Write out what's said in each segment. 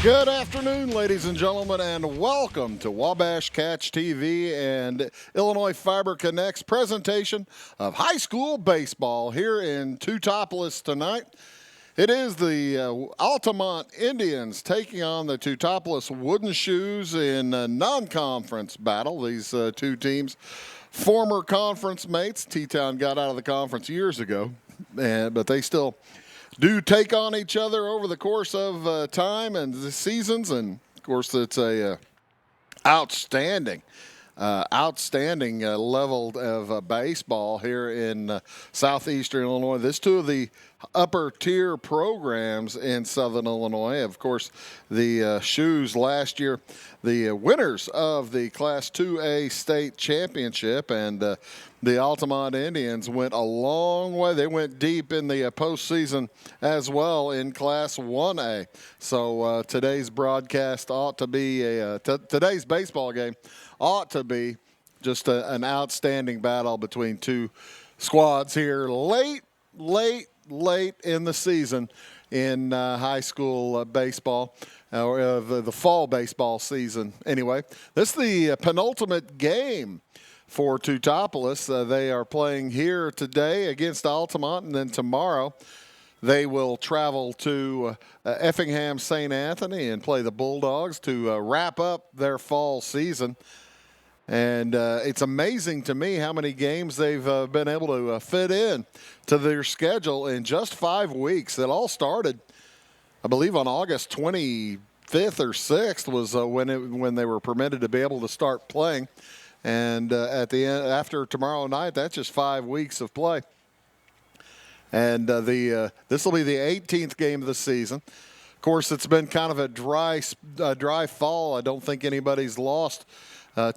Good afternoon, ladies and gentlemen, and welcome to Wabash Catch TV and Illinois Fiber Connect's presentation of high school baseball here in Teutopolis tonight. It is the Altamont Indians taking on the Teutopolis Wooden Shoes in a non-conference battle. These two teams, former conference mates. T-Town got out of the conference years ago, but they still do take on each other over the course of time and the seasons. And of course, it's a outstanding level of baseball here in southeastern Illinois. This two of the upper tier programs in southern Illinois. Of course, the Shoes last year, the winners of the Class 2A state championship, and the Altamont Indians went a long way. They went deep in the postseason as well in Class 1A. So today's broadcast ought to be today's baseball game ought to be just an outstanding battle between two squads here late in the season in high school baseball, or the fall baseball season. Anyway, this is the penultimate game for Teutopolis. They are playing here today against Altamont, and then tomorrow they will travel to Effingham St. Anthony and play the Bulldogs to wrap up their fall season. And it's amazing to me how many games they've been able to fit in to their schedule in just 5 weeks. It all started, I believe, on August 25th or 6th was when they were permitted to be able to start playing. And at the end, after tomorrow night, that's just 5 weeks of play. And this will be the 18th game of the season. Of course, it's been kind of a dry fall. I don't think anybody's lost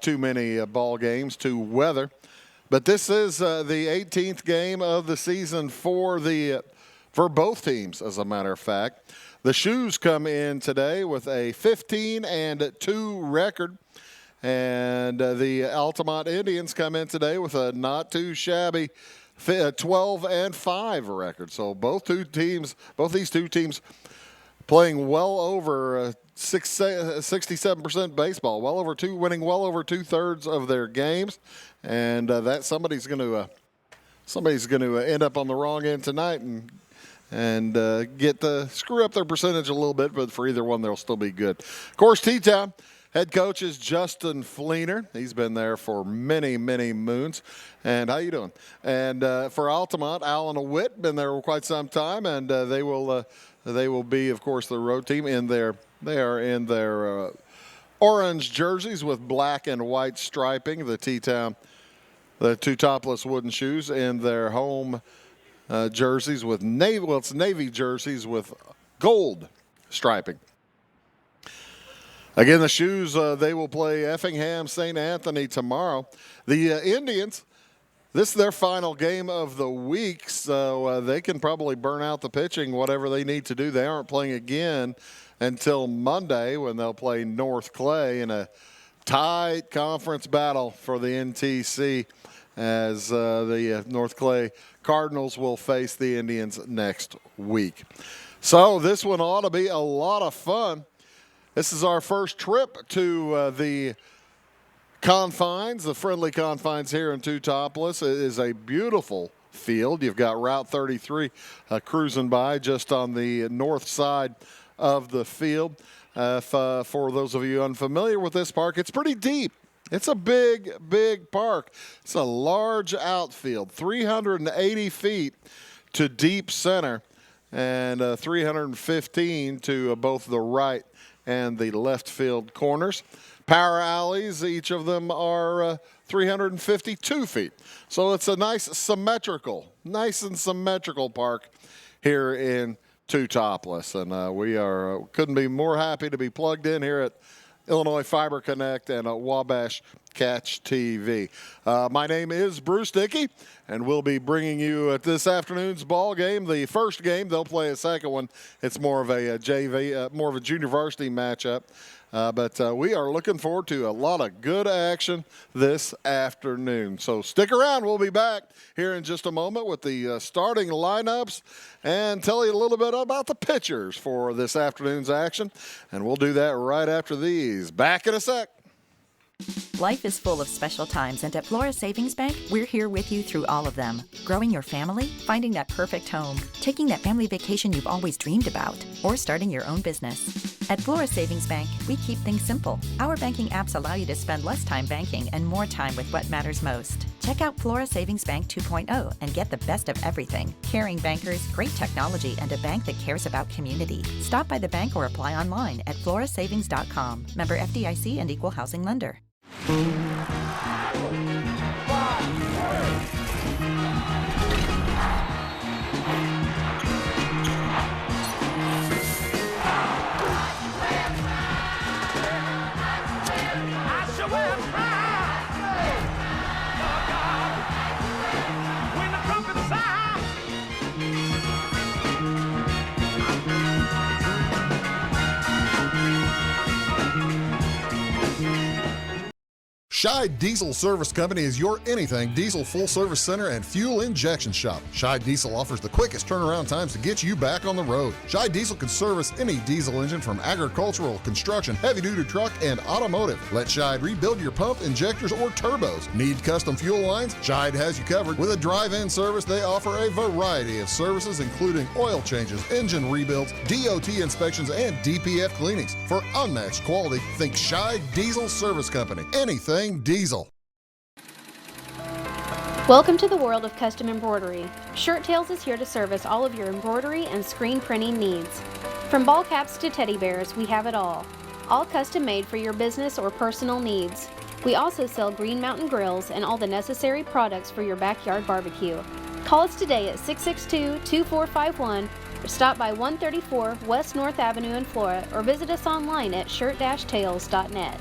too many ball games to weather. But this is the 18th game of the season for both teams, as a matter of fact. The Shoes come in today with a 15-2 record. And the Altamont Indians come in today with a not too shabby 12-5 record. So both these two teams playing well over 67% baseball, winning well over 2/3 of their games, and that somebody's going to end up on the wrong end tonight and screw up their percentage a little bit. But for either one, they'll still be good. Of course, T-Town head coach is Justin Fleener. He's been there for many moons. And how you doing? And for Altamont, Alan Witt, been there for quite some time, and they will be, of course, the road team They are in their orange jerseys with black and white striping. The Teutopolis Wooden Shoes in their home jerseys with navy jerseys with gold striping. Again, the Shoes, they will play Effingham St. Anthony tomorrow. The Indians, this is their final game of the week, so they can probably burn out the pitching, whatever they need to do. They aren't playing again until Monday, when they'll play North Clay in a tight conference battle for the NTC, as the North Clay Cardinals will face the Indians next week. So this one ought to be a lot of fun. This is our first trip to the confines, the friendly confines here in Teutopolis. It is a beautiful field. You've got Route 33 cruising by just on the north side of the field. For those of you unfamiliar with this park, it's pretty deep. It's a big park. It's a large outfield, 380 feet to deep center, and 315 to both the right and the left field corners. Power alleys, each of them are 352 feet. So it's a nice and symmetrical park here in Teutopolis, and we couldn't be more happy to be plugged in here at Illinois Fiber Connect and Wabash Catch TV. My name is Bruce Dickey, and we'll be bringing you at this afternoon's ball game. The first game, they'll play a second one. It's more of a JV, more of a junior varsity matchup. But we are looking forward to a lot of good action this afternoon. So stick around. We'll be back here in just a moment with the starting lineups and tell you a little bit about the pitchers for this afternoon's action. And we'll do that right after these. Back in a sec. Life is full of special times, and at Flora Savings Bank, we're here with you through all of them. Growing your family, finding that perfect home, taking that family vacation you've always dreamed about, or starting your own business. At Flora Savings Bank, we keep things simple. Our banking apps allow you to spend less time banking and more time with what matters most. Check out Flora Savings Bank 2.0 and get the best of everything. Caring bankers, great technology, and a bank that cares about community. Stop by the bank or apply online at florasavings.com. Member FDIC and Equal Housing Lender. Scheid Diesel Service Company is your anything diesel full service center and fuel injection shop. Scheid Diesel offers the quickest turnaround times to get you back on the road. Scheid Diesel can service any diesel engine from agricultural, construction, heavy-duty truck, and automotive. Let Scheid rebuild your pump, injectors, or turbos. Need custom fuel lines? Scheid has you covered. With a drive-in service, they offer a variety of services including oil changes, engine rebuilds, DOT inspections, and DPF cleanings. For unmatched quality, think Scheid Diesel Service Company. Anything diesel. Welcome to the world of custom embroidery. Shirt Tales is here to service all of your embroidery and screen printing needs. From ball caps to teddy bears, we have it all. All custom made for your business or personal needs. We also sell Green Mountain grills and all the necessary products for your backyard barbecue. Call us today at 662-2451 or stop by 134 West North Avenue in Flora or visit us online at shirt-tales.net.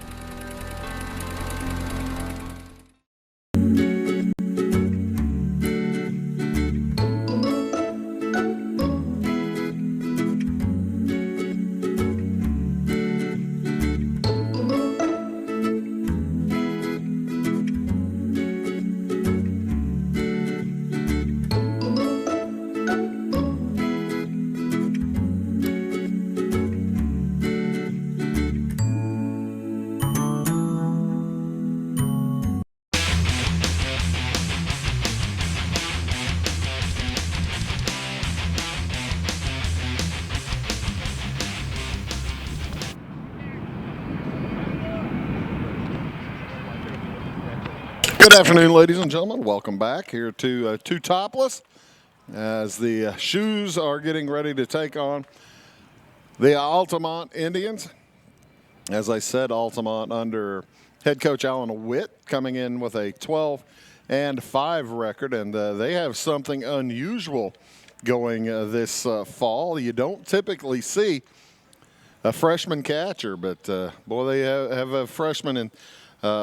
Good afternoon, ladies and gentlemen. Welcome back here to Teutopolis as the Shoes are getting ready to take on the Altamont Indians. As I said, Altamont under head coach Alan Witt coming in with a 12-5 record, and they have something unusual going this fall. You don't typically see a freshman catcher, but boy, they have a freshman in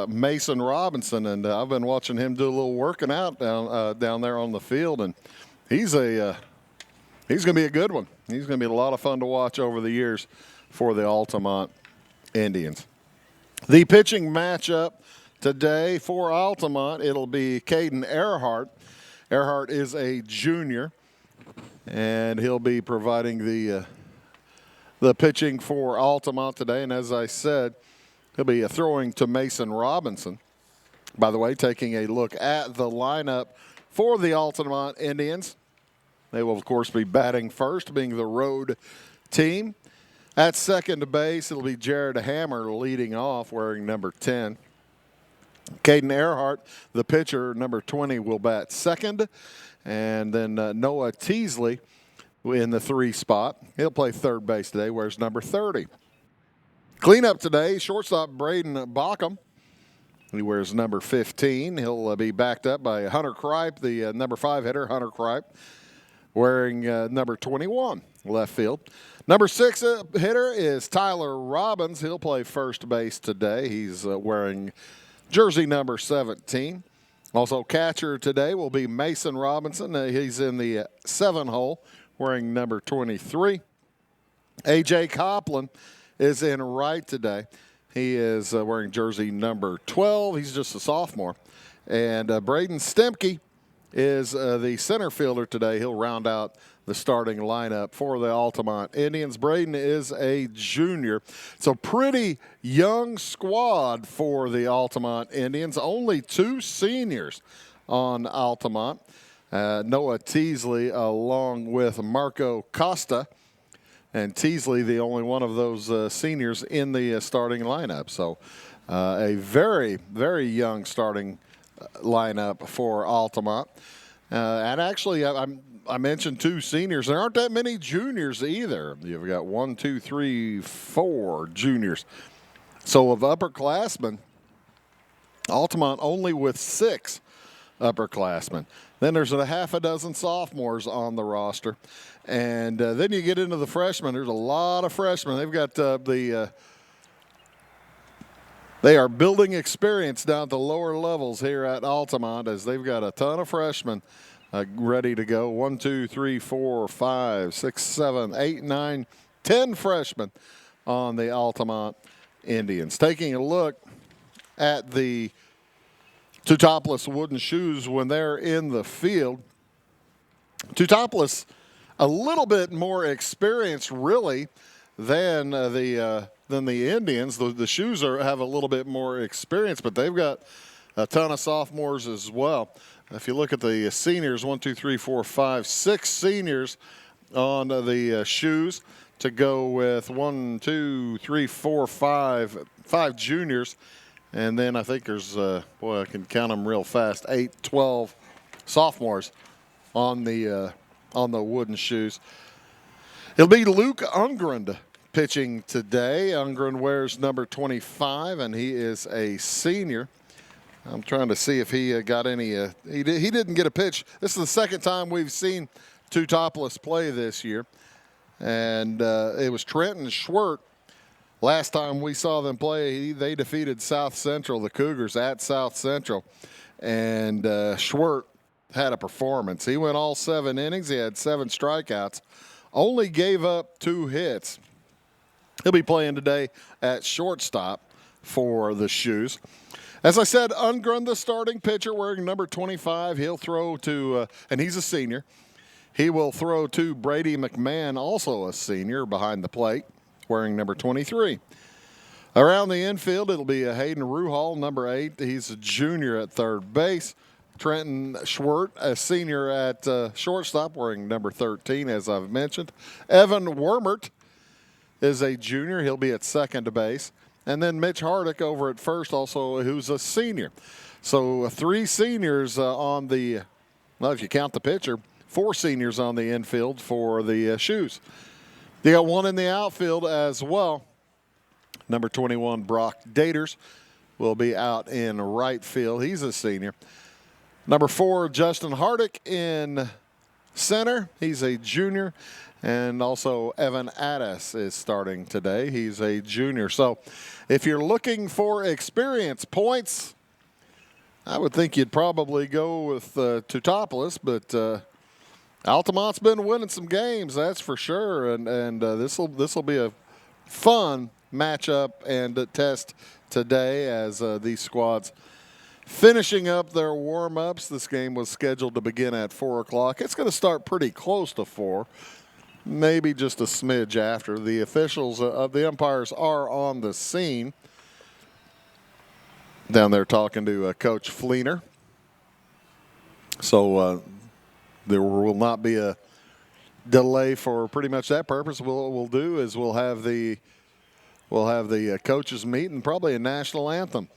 Mason Robinson, and I've been watching him do a little working out down there on the field, and he's going to be a good one. He's going to be a lot of fun to watch over the years for the Altamont Indians. The pitching matchup today for Altamont, it'll be Caden Earhart. Earhart is a junior, and he'll be providing the pitching for Altamont today, and as I said, he'll be throwing to Mason Robinson. By the way, taking a look at the lineup for the Altamont Indians. They will, of course, be batting first, being the road team. At second base, it'll be Jared Hammer leading off, wearing number 10. Caden Earhart, the pitcher, number 20, will bat second. And then Noah Teasley in the 3 spot. He'll play third base today, wears number 30. Cleanup today, shortstop Braden Bockham. He wears number 15. He'll be backed up by Hunter Kripe, the number 5 hitter, Hunter Kripe, wearing number 21, left field. Number 6 hitter is Tyler Robbins. He'll play first base today. He's wearing jersey number 17. Also, catcher today will be Mason Robinson. He's in the 7 hole, wearing number 23. A.J. Copland is in right today. He is wearing jersey number 12. He's just a sophomore. And Braden Stemke is the center fielder today. He'll round out the starting lineup for the Altamont Indians. Braden is a junior. It's a pretty young squad for the Altamont Indians. Only 2 seniors on Altamont. Noah Teasley along with Marco Costa. And Teasley, the only one of those seniors in the starting lineup. So a very, very young starting lineup for Altamont. And actually, I mentioned 2 seniors. There aren't that many juniors either. You've got 1, 2, 3, 4 juniors. So of upperclassmen, Altamont only with 6 upperclassmen. Then there's a half a dozen sophomores on the roster. And then you get into the freshmen. There's a lot of freshmen. They've got they are building experience down at the lower levels here at Altamont, as they've got a ton of freshmen ready to go. 1, 2, 3, 4, 5, 6, 7, 8, 9, 10 freshmen on the Altamont Indians. Taking a look at the Teutopolis wooden shoes when they're in the field. Teutopolis a little bit more experienced, really, than the Indians. The shoes have a little bit more experience, but they've got a ton of sophomores as well. If you look at the seniors, 1, 2, 3, 4, 5, 6 seniors on the shoes to go with 1, 2, 3, 4, 5 juniors. And then I think there's, I can count them real fast, 8, 12 sophomores on the wooden shoes. It'll be Luke Ungren pitching today. Ungren wears number 25, and he is a senior. I'm trying to see if he got any. He didn't get a pitch. This is the second time we've seen Teutopolis play this year, and it was Trenton Schwert. Last time we saw them play, they defeated South Central, the Cougars at South Central, and Schwert had a performance. He went all 7 innings. He had 7 strikeouts, only gave up 2 hits. He'll be playing today at shortstop for the Shoes. As I said, Ungren, the starting pitcher, wearing number 25. He'll throw to, and he's a senior. He will throw to Brady McMahon, also a senior, behind the plate, wearing number 23. Around the infield, it'll be a Hayden Ruhal, number 8. He's a junior at third base. Trenton Schwert, a senior at shortstop, wearing number 13, as I've mentioned. Evan Wormert is a junior. He'll be at second base. And then Mitch Hardick over at first, also, who's a senior. So 3 seniors on the, well, if you count the pitcher, 4 seniors on the infield for the Shoes. You got 1 in the outfield as well. Number 21, Brock Daters, will be out in right field. He's a senior. Number 4, Justin Hardick in center. He's a junior. And also Evan Addis is starting today. He's a junior. So if you're looking for experience points, I would think you'd probably go with Teutopolis, but Altamont's been winning some games, that's for sure. And this will be a fun matchup and test today as these squads finishing up their warm-ups. This game was scheduled to begin at 4 o'clock. It's going to start pretty close to 4. Maybe just a smidge after. The officials the umpires are on the scene down there talking to Coach Fleener. So there will not be a delay for pretty much that purpose. What we'll do is we'll have the coaches meet and probably a national anthem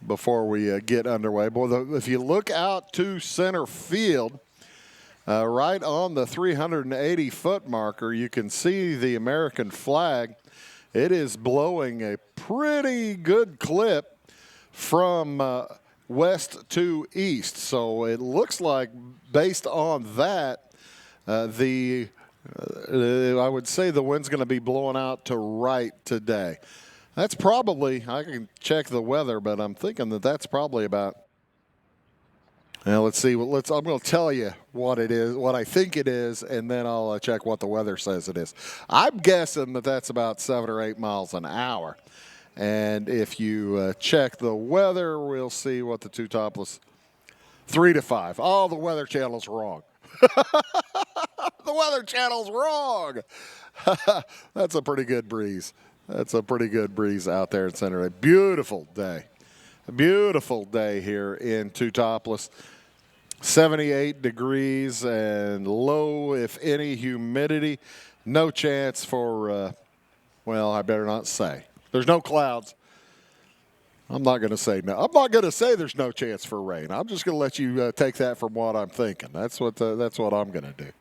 before we get underway. Boy, if you look out to center field, right on the 380-foot marker, you can see the American flag. It is blowing a pretty good clip from west to east. So it looks like, based on that, I would say the wind's going to be blowing out to right today. That's probably, I can check the weather, but I'm thinking that that's probably about, now let's see, I'm going to tell you what it is, what I think it is, and then I'll check what the weather says it is. I'm guessing that that's about 7 or 8 miles an hour. And if you check the weather, we'll see what the Teutopolis, 3 to 5. Oh, the Weather Channel's wrong. The Weather Channel's wrong. That's a pretty good breeze. That's a pretty good breeze out there in Center. A beautiful day. A beautiful day here in Teutopolis. 78 degrees and low, if any, humidity. No chance for, well, I better not say. There's no clouds. I'm not going to say no. I'm not going to say there's no chance for rain. I'm just going to let you take that from what I'm thinking. That's what I'm going to do.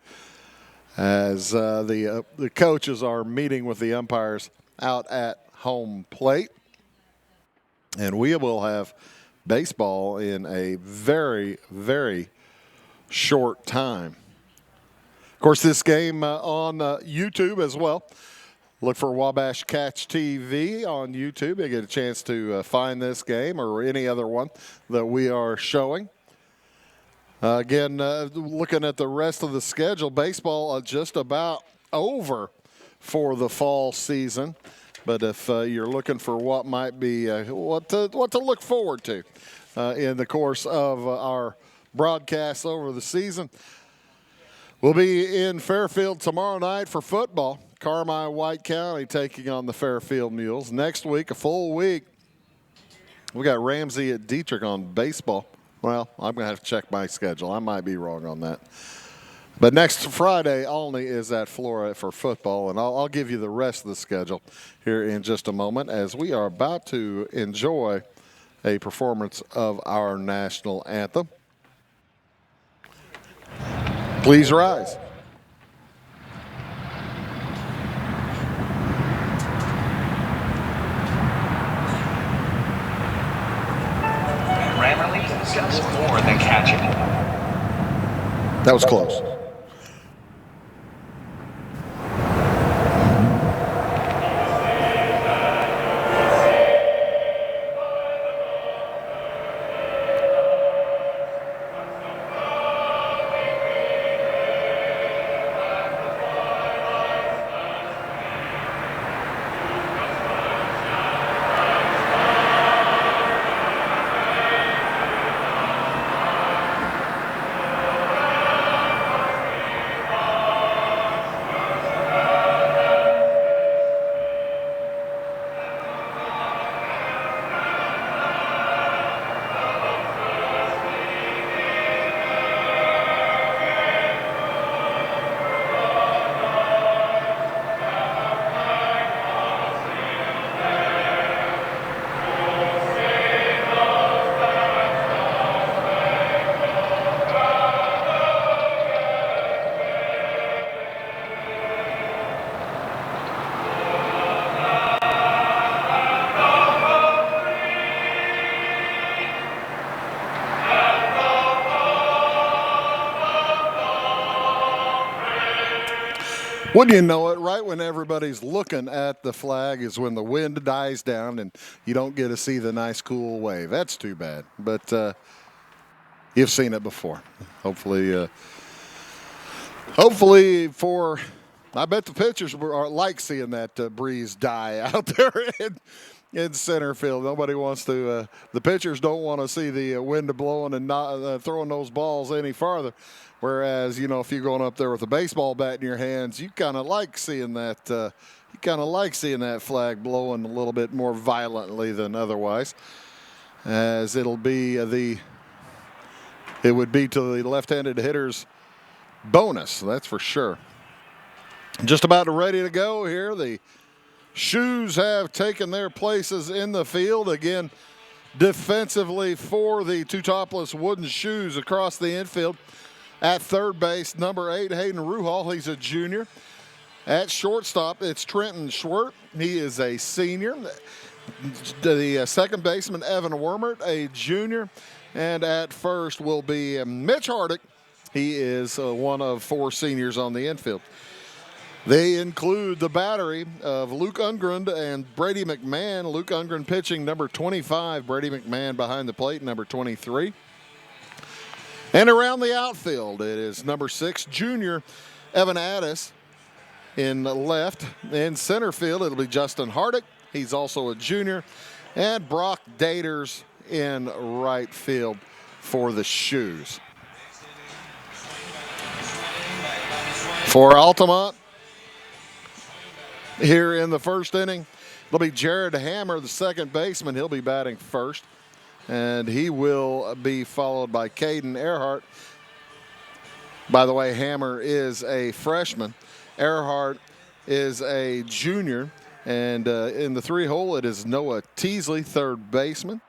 As the coaches are meeting with the umpires out at home plate. And we will have baseball in a very, very short time. Of course, this game on YouTube as well. Look for Wabash Catch TV on YouTube. You get a chance to find this game or any other one that we are showing. Again, looking at the rest of the schedule, baseball just about over for the fall season. But if you're looking for what might be what to look forward to in the course of our broadcasts over the season, we'll be in Fairfield tomorrow night for football. Carmi White County taking on the Fairfield Mules. Next week, a full week, we got Ramsey at Dietrich on baseball. Well, I'm going to have to check my schedule. I might be wrong on that. But next Friday, Olney is at Flora for football, and I'll give you the rest of the schedule here in just a moment as we are about to enjoy a performance of our national anthem. Please rise. Grammarly does more than catching. That was close. Wouldn't you know it, right when everybody's looking at the flag is when the wind dies down and you don't get to see the nice cool wave. That's too bad. But you've seen it before. Hopefully for, I bet the pitchers are like seeing that breeze die out there in center field. Nobody wants to, the pitchers don't want to see the wind blowing and not throwing those balls any farther. Whereas, you know, if you're going up there with a baseball bat in your hands, you kind of like seeing that. You kind of like seeing that flag blowing a little bit more violently than otherwise, as it would be to the left-handed hitter's bonus. That's for sure. Just about ready to go here. The Shoes have taken their places in the field again. Defensively for the Teutopolis Wooden Shoes across the infield. At third base, number 8, Hayden Ruhal. He's a junior. At shortstop, it's Trenton Schwert. He is a senior. The second baseman, Evan Wormert, a junior. And at first will be Mitch Hardick. He is one of 4 seniors on the infield. They include the battery of Luke Undgren and Brady McMahon. Luke Undgren pitching number 25, Brady McMahon behind the plate, number 23. And around the outfield, it is number 6, junior Evan Addis in left. In center field, it'll be Justin Hardick. He's also a junior. And Brock Daters in right field for the Shoes. For Altamont, here in the first inning, it'll be Jared Hammer, the second baseman. He'll be batting first. And he will be followed by Caden Earhart. By the way, Hammer is a freshman. Earhart is a junior. And in the 3-hole, it is Noah Teasley, third baseman.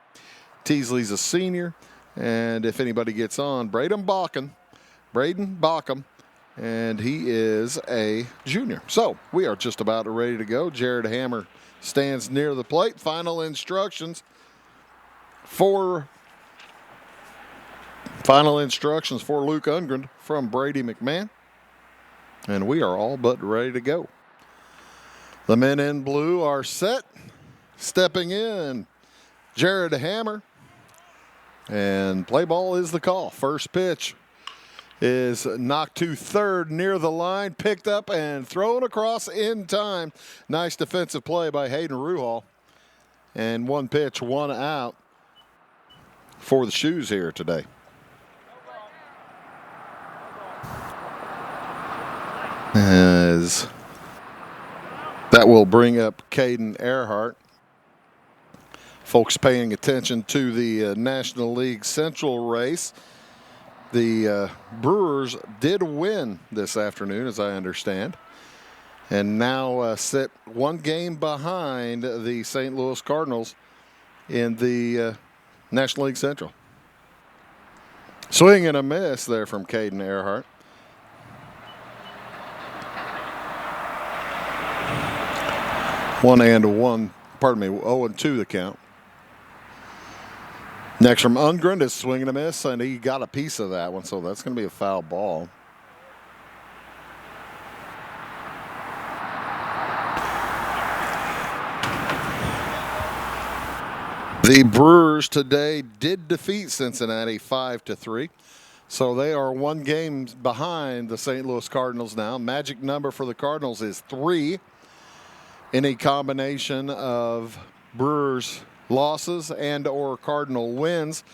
Teasley's a senior. And if anybody gets on, Braden Bockham, and he is a junior. So we are just about ready to go. Jared Hammer stands near the plate. Final instructions for Luke Undgren from Brady McMahon. And we are all but ready to go. The men in blue are set. Stepping in, Jared Hammer. And play ball is the call. First pitch is knocked to third near the line, picked up and thrown across in time. Nice defensive play by Hayden Ruhal. And one pitch, one out for the Shoes here today. As that will bring up Caden Earhart. Folks paying attention to the National League Central race. The Brewers did win this afternoon, as I understand, and now sit one game behind the St. Louis Cardinals in the National League Central. Swing and a miss there from Caden Earhart. One and one, pardon me, 0-2 the count. Next from Undgren is swing and a miss, and he got a piece of that one, so that's going to be a foul ball. The Brewers today did defeat Cincinnati 5-3, so they are one game behind the St. Louis Cardinals now. Magic number for the Cardinals is 3. Any combination of Brewers losses and or Cardinal wins,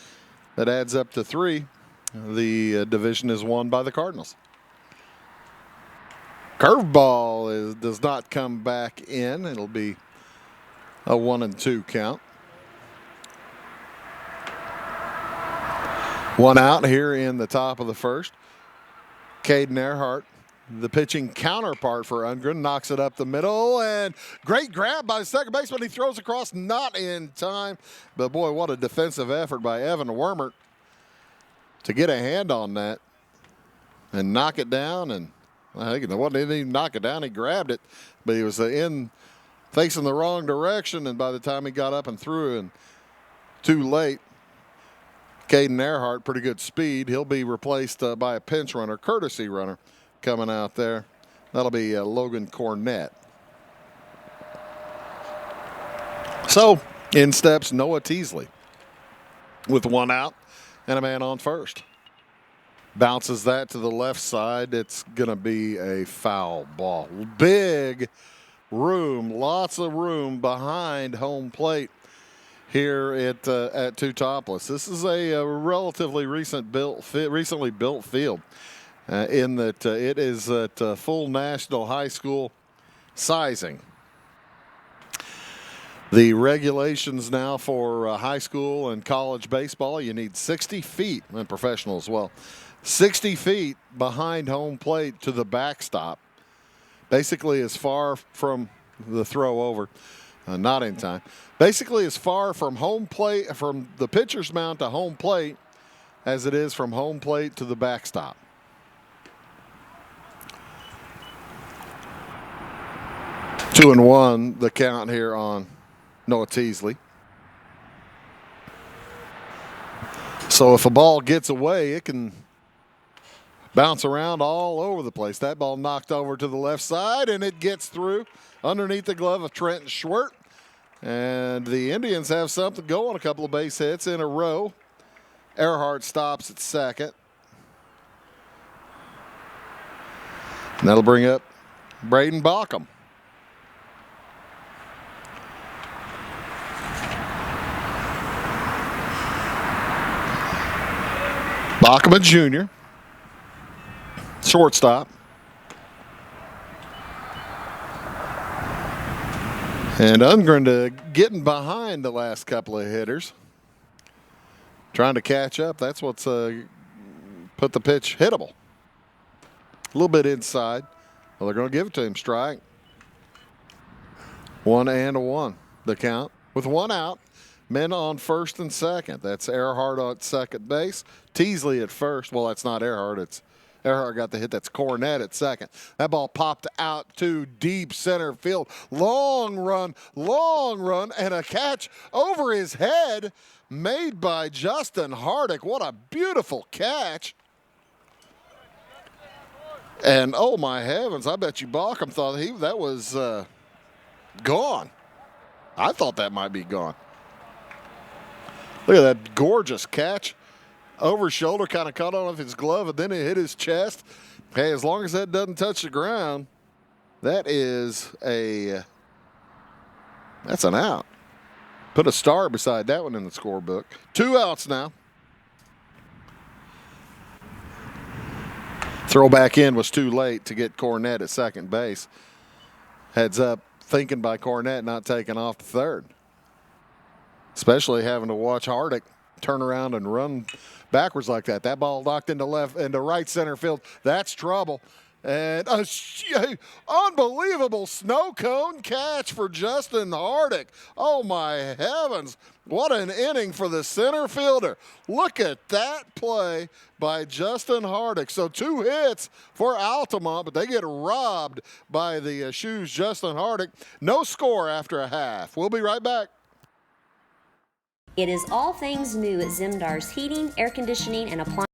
that adds up to 3. The division is won by the Cardinals. Curveball does not come back in. It'll be a 1-2 count. One out here in the top of the first. Caden Earhart, the pitching counterpart for Undgren, knocks it up the middle, and great grab by the second baseman. He throws across, not in time. But boy, what a defensive effort by Evan Wormert to get a hand on that and knock it down. And I think he didn't even knock it down, he grabbed it, but he was facing the wrong direction, and by the time he got up and threw, and too late. Caden Earhart, pretty good speed. He'll be replaced by a pinch runner, courtesy runner, coming out there. That'll be Logan Cornett. So in steps Noah Teasley with one out and a man on first. Bounces that to the left side. It's going to be a foul ball. Big room, lots of room behind home plate here at Teutopolis. This is a relatively recently built field. In that it is at full national high school sizing. The regulations now for high school and college baseball, you need 60 feet, and professional as well, 60 feet behind home plate to the backstop. Basically as far from the throw over, not in time. Basically as far from home plate, from the pitcher's mound to home plate, as it is from home plate to the backstop. Two and one, the count here on Noah Teasley. So if a ball gets away, it can bounce around all over the place. That ball knocked over to the left side, and it gets through underneath the glove of Trenton Schwert. And the Indians have something going, a couple of base hits in a row. Earhart stops at second. And that'll bring up Braden Baucom. Baucom, a junior, shortstop. And Ungren getting behind the last couple of hitters. Trying to catch up. That's what's put the pitch hittable. A little bit inside. Well, they're going to give it to him. Strike. 1-1. The count. With one out. Men on first and second. That's Earhart on second base. Teasley at first. Well, that's not Earhart. Earhart got the hit. That's Cornett at second. That ball popped out to deep center field. Long run, and a catch over his head made by Justin Hardick. What a beautiful catch. And, oh, my heavens, I bet you Baucom thought that was gone. I thought that might be gone. Look at that gorgeous catch. Over his shoulder, kind of caught on his glove, and then it hit his chest. Hey, as long as that doesn't touch the ground, that's an out. Put a star beside that one in the scorebook. 2 outs now. Throw back in was too late to get Cornett at second base. Heads up thinking by Cornett, not taking off to third. Especially having to watch Hardick turn around and run backwards like that. That ball knocked into right center field. That's trouble. And unbelievable snow cone catch for Justin Hardick. Oh, my heavens. What an inning for the center fielder. Look at that play by Justin Hardick. So 2 hits for Altamont, but they get robbed by the Shoes Justin Hardick. No score after a half. We'll be right back. It is all things new at Zimdar's Heating, Air Conditioning, and Appliance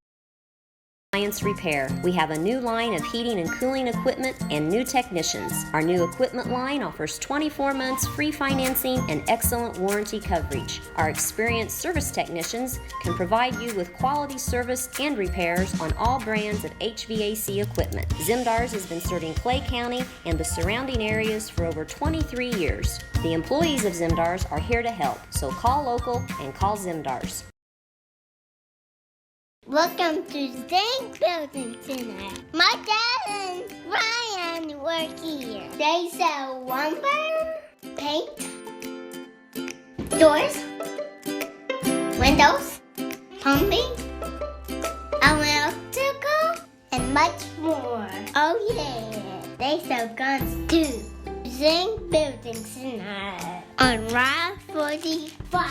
Repair. We have a new line of heating and cooling equipment and new technicians. Our new equipment line offers 24 months free financing and excellent warranty coverage. Our experienced service technicians can provide you with quality service and repairs on all brands of HVAC equipment. Zimdar's has been serving Clay County and the surrounding areas for over 23 years. The employees of Zimdar's are here to help, so call local and call Zimdar's. Welcome to Zinc Building Center. My dad and Ryan work here. They sell lumber, paint, doors, windows, plumbing, electrical, and much more. Oh yeah, they sell guns too. Zinc Building Center on Route 45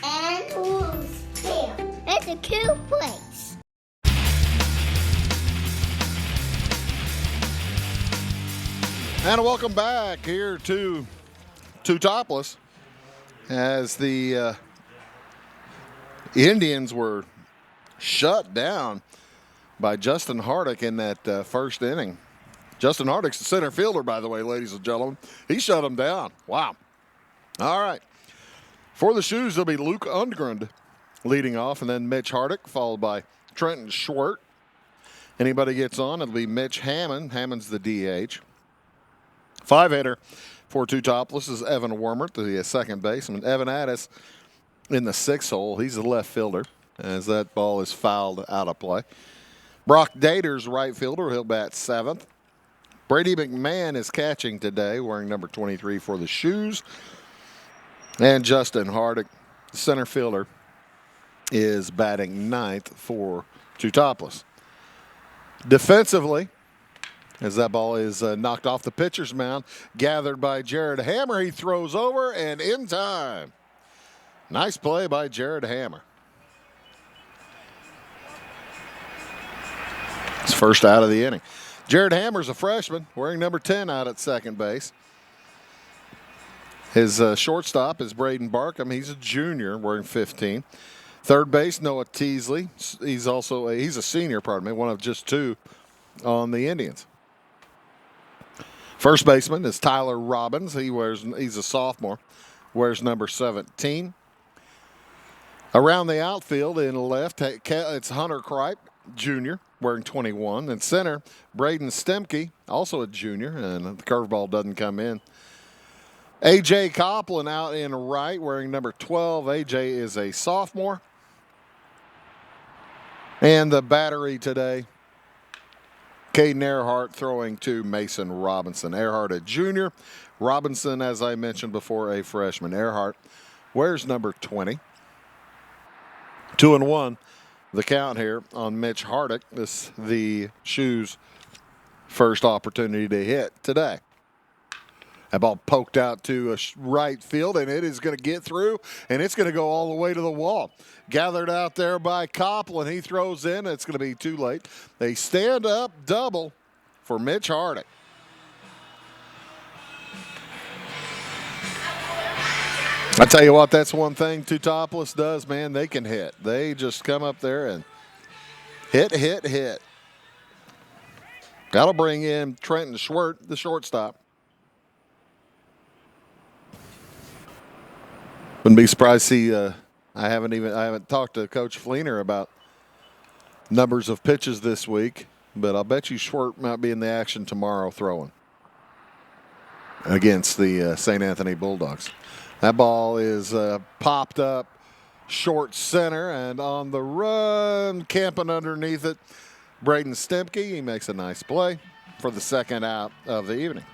and Louisville. It's a cool place. And welcome back here to Teutopolis as the Indians were shut down by Justin Hardick in that first inning. Justin Hardick's the center fielder, by the way, ladies and gentlemen. He shut him down. Wow. All right. For the Shoes, there'll be Luke Undgren leading off, and then Mitch Hardick, followed by Trenton Schwert. Anybody gets on, it'll be Mitch Hammond. Hammond's the DH. 5-hitter for Teutopolis is Evan Wormert, the second baseman. Evan Addis in the 6th hole. He's the left fielder as that ball is fouled out of play. Brock Dater's right fielder. He'll bat 7th. Brady McMahon is catching today, wearing number 23 for the Shoes. And Justin Hardick, the center fielder, is batting 9th for Teutopolis. Defensively, as that ball is knocked off the pitcher's mound, gathered by Jared Hammer. He throws over and in time. Nice play by Jared Hammer. It's first out of the inning. Jared Hammer's a freshman, wearing number 10 out at second base. His shortstop is Braden Baucom. He's a junior, wearing 15. Third base, Noah Teasley. He's a senior, one of just two on the Indians. First baseman is Tyler Robbins. He's a sophomore, wears number 17. Around the outfield in left, it's Hunter Kripe, junior, wearing 21. And center, Braden Stemke, also a junior, and the curveball doesn't come in. A.J. Copeland out in right, wearing number 12. A.J. is a sophomore. And the battery today, Caden Earhart throwing to Mason Robinson. Earhart a junior. Robinson, as I mentioned before, a freshman. Earhart wears number 20. 2-1, the count here on Mitch Hardick. This is the Shoes' first opportunity to hit today. That ball poked out to right field, and it is going to get through, and it's going to go all the way to the wall. Gathered out there by Copeland. He throws in. It's going to be too late. They stand up double for Mitch Hardick. I tell you what, that's one thing Teutopolis does, man. They can hit. They just come up there and hit. That'll bring in Trenton Schwert, the shortstop. Wouldn't be surprised to see. I haven't talked to Coach Fleener about numbers of pitches this week, but I'll bet you Schwert might be in the action tomorrow throwing against the St. Anthony Bulldogs. That ball is popped up short center, and on the run, camping underneath it, Braden Stemke. He makes a nice play for the second out of the evening.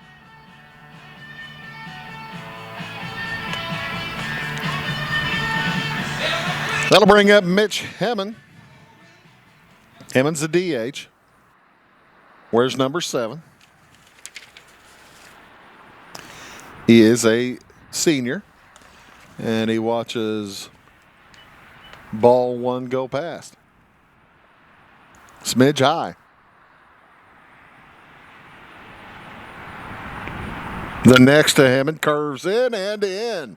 That'll bring up Mitch Hemmon. Hemmon's a DH. Wears number 7. He is a senior, and he watches ball 1 go past. Smidge high. The next to Hemmon curves in and in.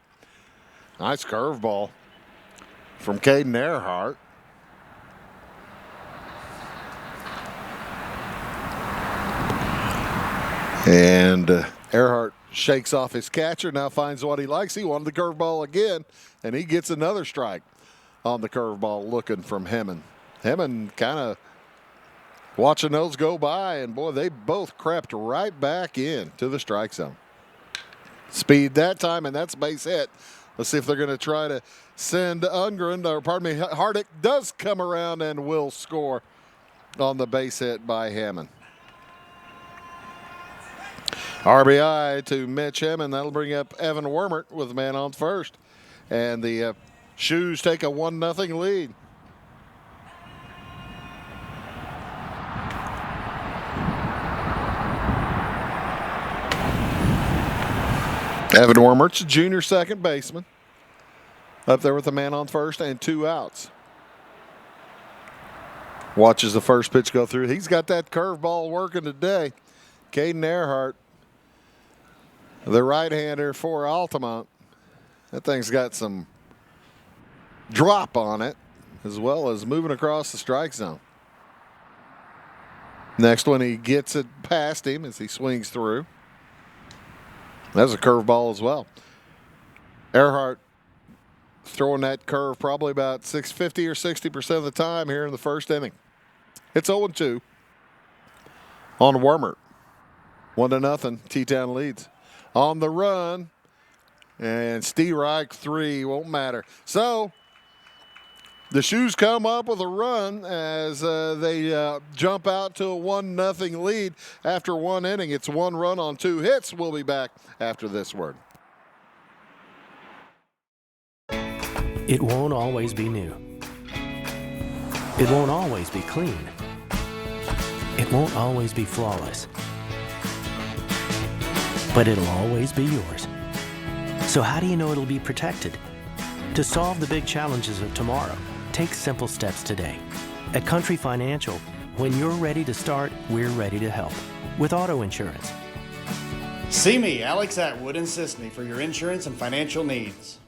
Nice curveball from Caden Earhart. And Earhart shakes off his catcher, now finds what he likes. He wanted the curveball again, and he gets another strike on the curveball looking from Hemmon. Hemmon kind of watching those go by, and boy, they both crept right back in to the strike zone. Speed that time, and that's a base hit. Let's see if they're going to try to send Hardick does come around and will score on the base hit by Hammond. RBI to Mitch Hemmon. That'll bring up Evan Wormert with a man on first. And the Shoes take a 1-0 lead. Evan Wormert's a junior second baseman. Up there with a man on first and 2 outs. Watches the first pitch go through. He's got that curveball working today. Caden Earhart, the right-hander for Altamont. That thing's got some drop on it, as well as moving across the strike zone. Next one, he gets it past him as he swings through. That's a curveball as well. Earhart throwing that curve probably about 50 or 60% of the time here in the first inning. It's 0-2 on Wormert. 1-0, T-Town leads. On the run, and Steerike 3 won't matter. So the Shoes come up with a run as they jump out to a 1-0 lead after 1 inning. It's 1 run on 2 hits. We'll be back after this word. It won't always be new. It won't always be clean. It won't always be flawless. But it'll always be yours. So how do you know it'll be protected? To solve the big challenges of tomorrow, take simple steps today. At Country Financial, when you're ready to start, we're ready to help. With auto insurance. See me, Alex Atwood in Sisney, for your insurance and financial needs.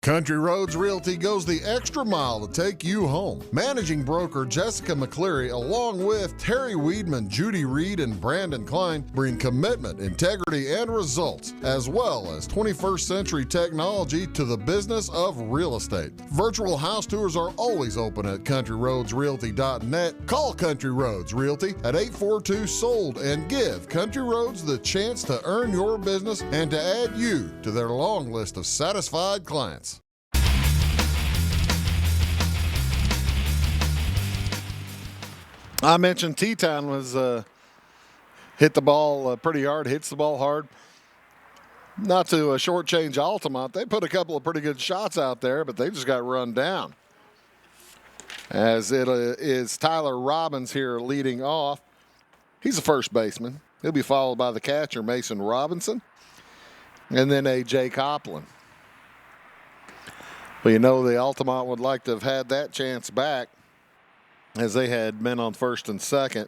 Country Roads Realty goes the extra mile to take you home. Managing broker Jessica McCleary, along with Terry Weedman, Judy Reed, and Brandon Klein, bring commitment, integrity, and results, as well as 21st century technology to the business of real estate. Virtual house tours are always open at countryroadsrealty.net. Call Country Roads Realty at 842-SOLD and give Country Roads the chance to earn your business and to add you to their long list of satisfied clients. I mentioned T-Town was hit the ball pretty hard, hits the ball hard. Not to shortchange Altamont, they put a couple of pretty good shots out there, but they just got run down. As it is Tyler Robbins here leading off. He's a first baseman. He'll be followed by the catcher, Mason Robinson, and then A.J. Copland. Well, you know the Altamont would like to have had that chance back, as they had men on first and second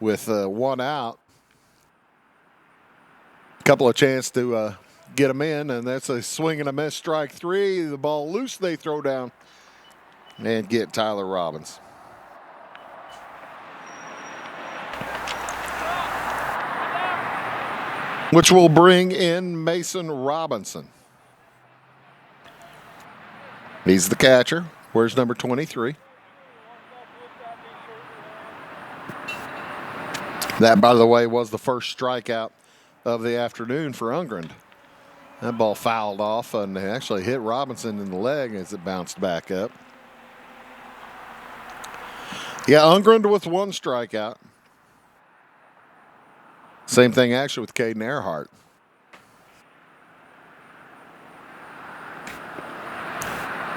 with one out. A couple of chances to get them in, and that's a swing and a miss, strike three. The ball loose, they throw down and get Tyler Robbins. Which will bring in Mason Robinson. He's the catcher. Where's number 23? That, by the way, was the first strikeout of the afternoon for Ungrund. That ball fouled off and actually hit Robinson in the leg as it bounced back up. Yeah, Ungrund with one strikeout. Same thing actually with Caden Earhart.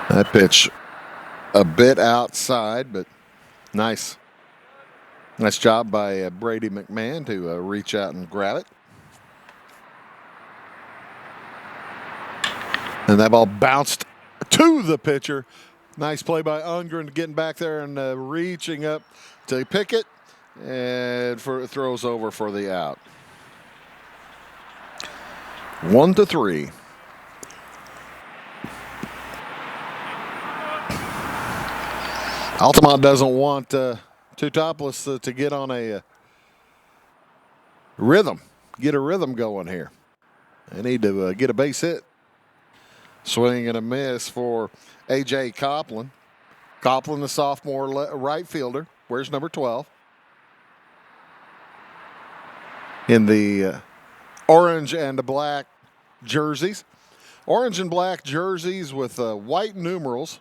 That pitch a bit outside, but nice. Nice job by Brady McMahon to reach out and grab it. And that ball bounced to the pitcher. Nice play by Ungrund getting back there and reaching up to pick it. And throws over for the out. 1-3. Altamont doesn't want Teutopolis to get on a rhythm, get a rhythm going here. They need to get a base hit. Swing and a miss for A.J. Copland. Copland, the sophomore right fielder. Where's number 12? In the orange and black jerseys. Orange and black jerseys with white numerals,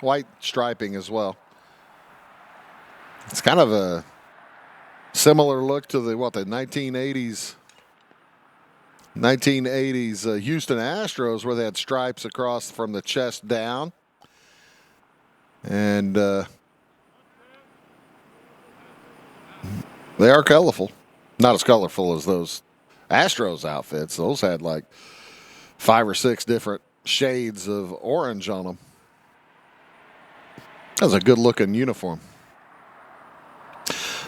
white striping as well. It's kind of a similar look to the 1980s Houston Astros, where they had stripes across from the chest down. And they are colorful. Not as colorful as those Astros outfits. Those had like 5 or 6 different shades of orange on them. That was a good looking uniform.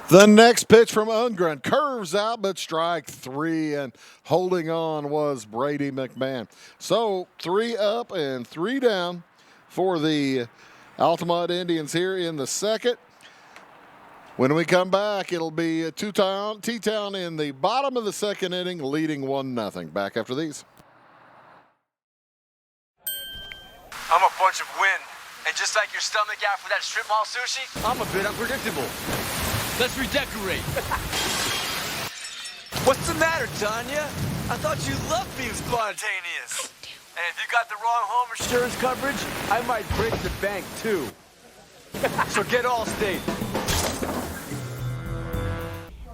The next pitch from Ungrund curves out, but strike 3, and holding on was Brady McMahon. So 3 up and 3 down for the Altamont Indians here in the second. When we come back, it'll be T-Town in the bottom of the second inning, leading 1-0. Back after these. I'm a bunch of wind, and just like your stomach after that strip mall sushi, I'm a bit unpredictable. Let's redecorate. What's the matter, Tanya? I thought you loved being spontaneous. And if you got the wrong home insurance coverage, I might break the bank too. So get Allstate.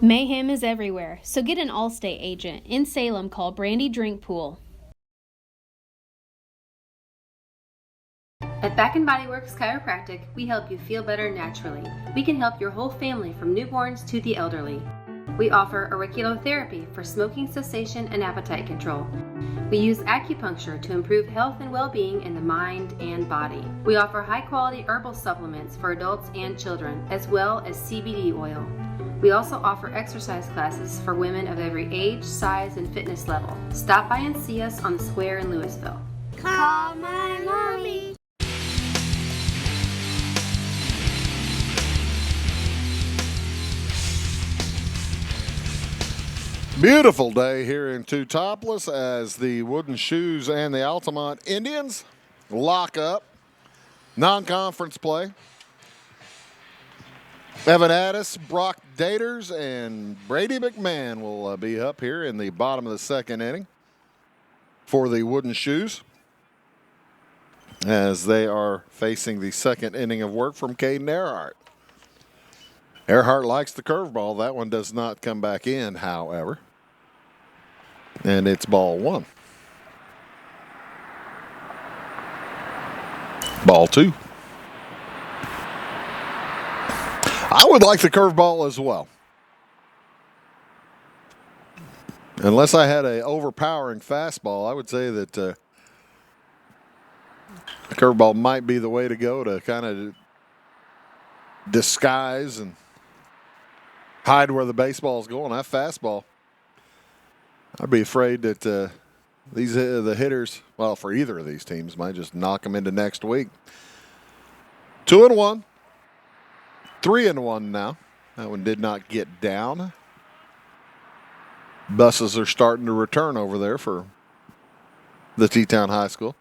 Mayhem is everywhere, so get an Allstate agent. In Salem, call Brandy Drink Pool. At Back & Body Works Chiropractic, we help you feel better naturally. We can help your whole family from newborns to the elderly. We offer auriculotherapy for smoking cessation and appetite control. We use acupuncture to improve health and well-being in the mind and body. We offer high-quality herbal supplements for adults and children, as well as CBD oil. We also offer exercise classes for women of every age, size, and fitness level. Stop by and see us on the square in Louisville. Call my mommy. Beautiful day here in Teutopolis as the Wooden Shoes and the Altamont Indians lock up. Non-conference play. Evan Addis, Brock Daters, and Brady McMahon will be up here in the bottom of the second inning for the Wooden Shoes as they are facing the second inning of work from Caden Earhart. Earhart likes the curveball. That one does not come back in, however. And it's ball one. Ball two. I would like the curveball as well. Unless I had an overpowering fastball, I would say that the curveball might be the way to go to kind of disguise and hide where the baseball is going. That fastball, I'd be afraid that the hitters, well, for either of these teams, might just knock them into next week. 2-1. 3-1 now. That one did not get down. Buses are starting to return over there for the T-Town High School.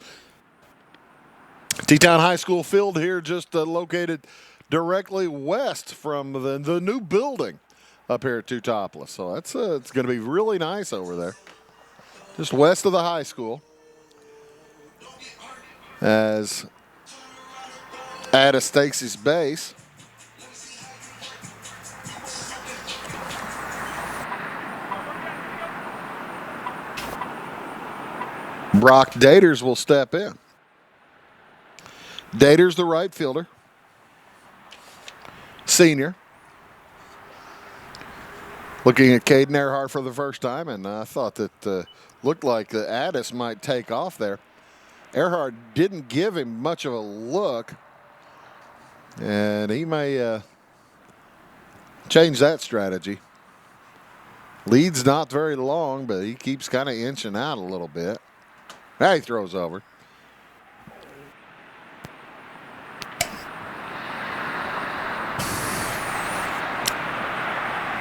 T-Town High School field here just located directly west from the new building up here at Teutopolis. So it's going to be really nice over there. Just west of the high school. As Addis takes his base. Brock Daters will step in. Daters, the right fielder. Senior. Looking at Caden Earhart for the first time, and I thought that looked like the Addis might take off there. Earhart didn't give him much of a look, and he may change that strategy. Lead's not very long, but he keeps kind of inching out a little bit. Now he throws over.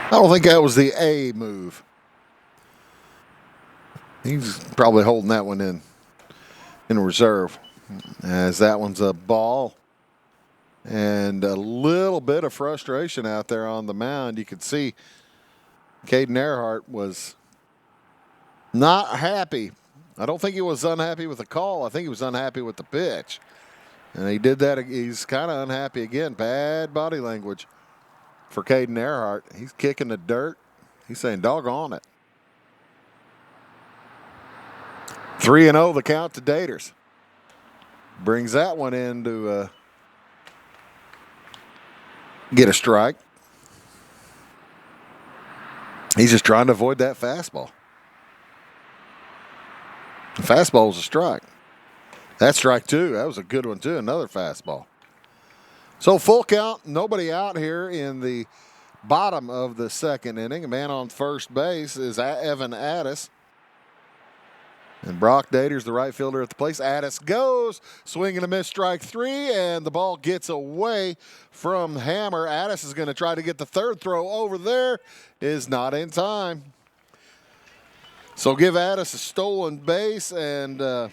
I don't think that was the A move. He's probably holding that one in reserve, as that one's a ball. And a little bit of frustration out there on the mound. You could see Caden Earhart was not happy. I don't think he was unhappy with the call. I think he was unhappy with the pitch. And he did that. He's kind of unhappy again. Bad body language for Caden Earhart. He's kicking the dirt. He's saying, doggone it. 3-0 the count to Daters. Brings that one in to get a strike. He's just trying to avoid that fastball. The fastball was a strike. That's strike two. That was a good one, too. Another fastball. So full count. Nobody out here in the bottom of the second inning. A man on first base is Evan Addis. And Brock Daters, the right fielder at the place. Addis goes. Swing and a miss, strike three. And the ball gets away from Hammer. Addis is going to try to get the third throw over there. Is not in time. So give Addis a stolen base and to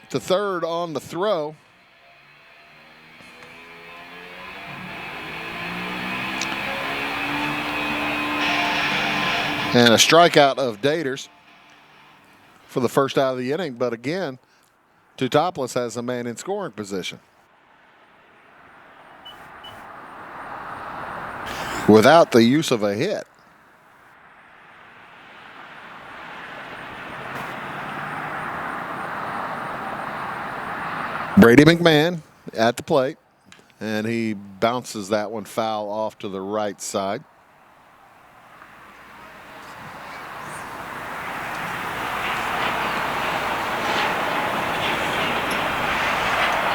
third on the throw. And a strikeout of Daters for the first out of the inning. But again, Teutopolis has a man in scoring position. Without the use of a hit. Brady McMahon at the plate, and he bounces that one foul off to the right side.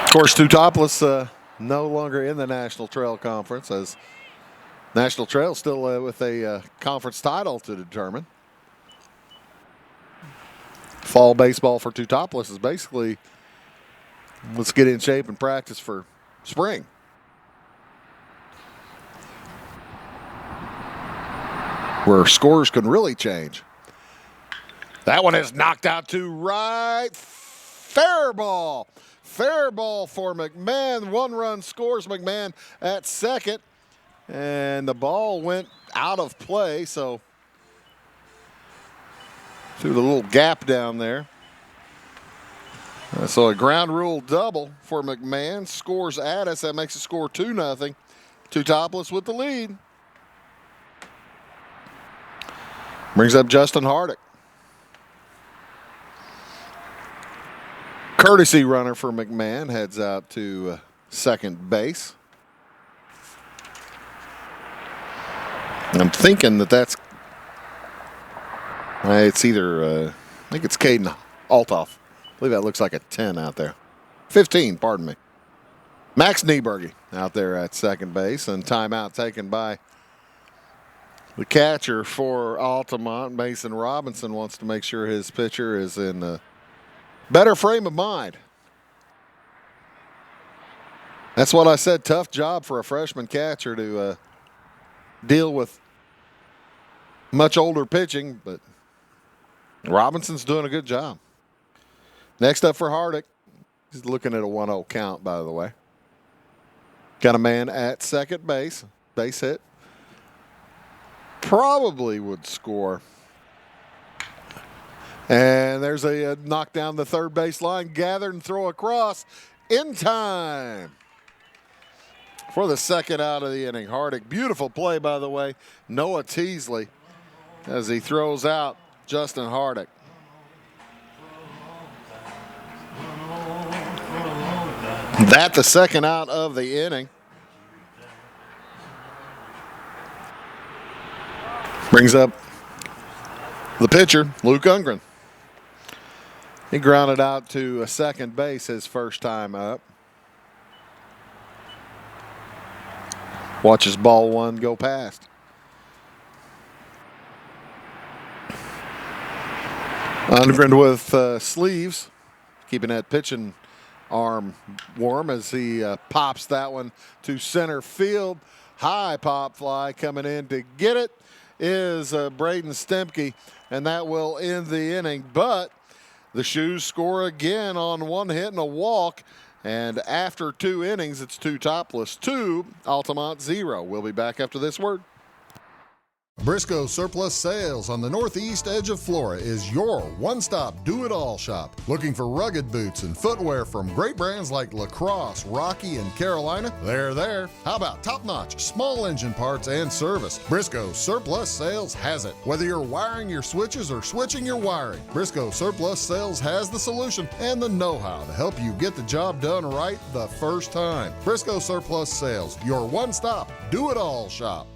Of course, Teutopolis no longer in the National Trail Conference, as National Trail still with a conference title to determine. Fall baseball for Teutopolis is basically, let's get in shape and practice for spring. Where scores can really change. That one is knocked out to right. Fair ball. Fair ball for McMahon. 1 run scores McMahon at second. And the ball went out of play, so through the little gap down there. So a ground rule double for McMahon. Scores Addis. That makes the score 2-0. Teutopolis with the lead. Brings up Justin Hardick. Courtesy runner for McMahon heads out to second base. I'm thinking that's it's either, I think it's Caden Altoff. I believe that looks like a 10 out there. 15, pardon me. Max Nieberge out there at second base, and timeout taken by the catcher for Altamont. Mason Robinson wants to make sure his pitcher is in a better frame of mind. That's what I said, tough job for a freshman catcher to deal with much older pitching, but Robinson's doing a good job. Next up for Hardick, he's looking at a 1-0 count, by the way. Got a man at second base, base hit. Probably would score. And there's a knock down the third base line, gathered and throw across in time for the second out of the inning. Hardick, beautiful play, by the way. Noah Teasley as he throws out Justin Hardick. That the second out of the inning. Brings up the pitcher, Luke Ungren. He grounded out to a second base his first time up. Watches ball one go past. Ungren with sleeves, keeping that pitching arm warm as he pops that one to center field. High pop fly coming in to get it is Braden Stemke, and that will end the inning. But the Shoes score again on 1 hit and a walk, and after 2 innings, it's Teutopolis 2, Altamont 0. We'll be back after this word. Briscoe Surplus Sales on the northeast edge of Flora is your one-stop do-it-all shop. Looking for rugged boots and footwear from great brands like Lacrosse, Rocky, and Carolina? They're there. How about top-notch small engine parts and service? Briscoe Surplus Sales has it. Whether you're wiring your switches or switching your wiring, Briscoe Surplus Sales has the solution and the know-how to help you get the job done right the first time. Briscoe Surplus Sales, your one-stop do-it-all shop.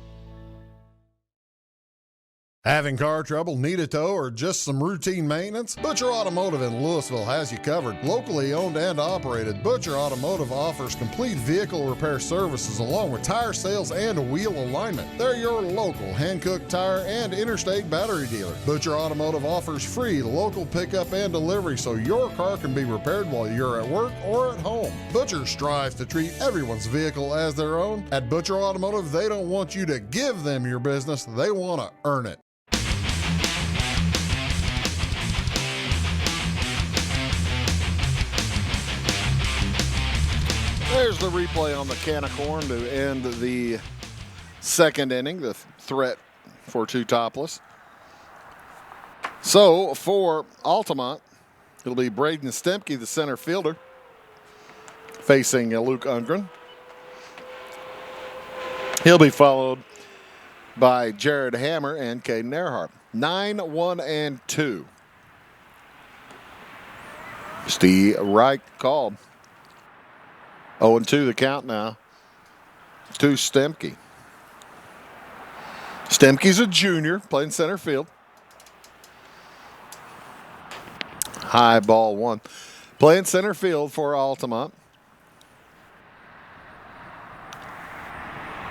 Having car trouble, need a tow, or just some routine maintenance? Butcher Automotive in Louisville has you covered. Locally owned and operated, Butcher Automotive offers complete vehicle repair services along with tire sales and wheel alignment. They're your local Hankook tire and interstate battery dealer. Butcher Automotive offers free local pickup and delivery so your car can be repaired while you're at work or at home. Butcher strives to treat everyone's vehicle as their own. At Butcher Automotive, they don't want you to give them your business, they want to earn it. There's the replay on the can of corn to end the second inning, the threat for Teutopolis. So for Altamont, it'll be Braden Stemke, the center fielder, facing Luke Ungren. He'll be followed by Jared Hammer and Caden Earhart. 9-1-2. Steve Reich called. 0-2 the count now to Stemke. Stemke's a junior, playing center field. High ball one. Playing center field for Altamont.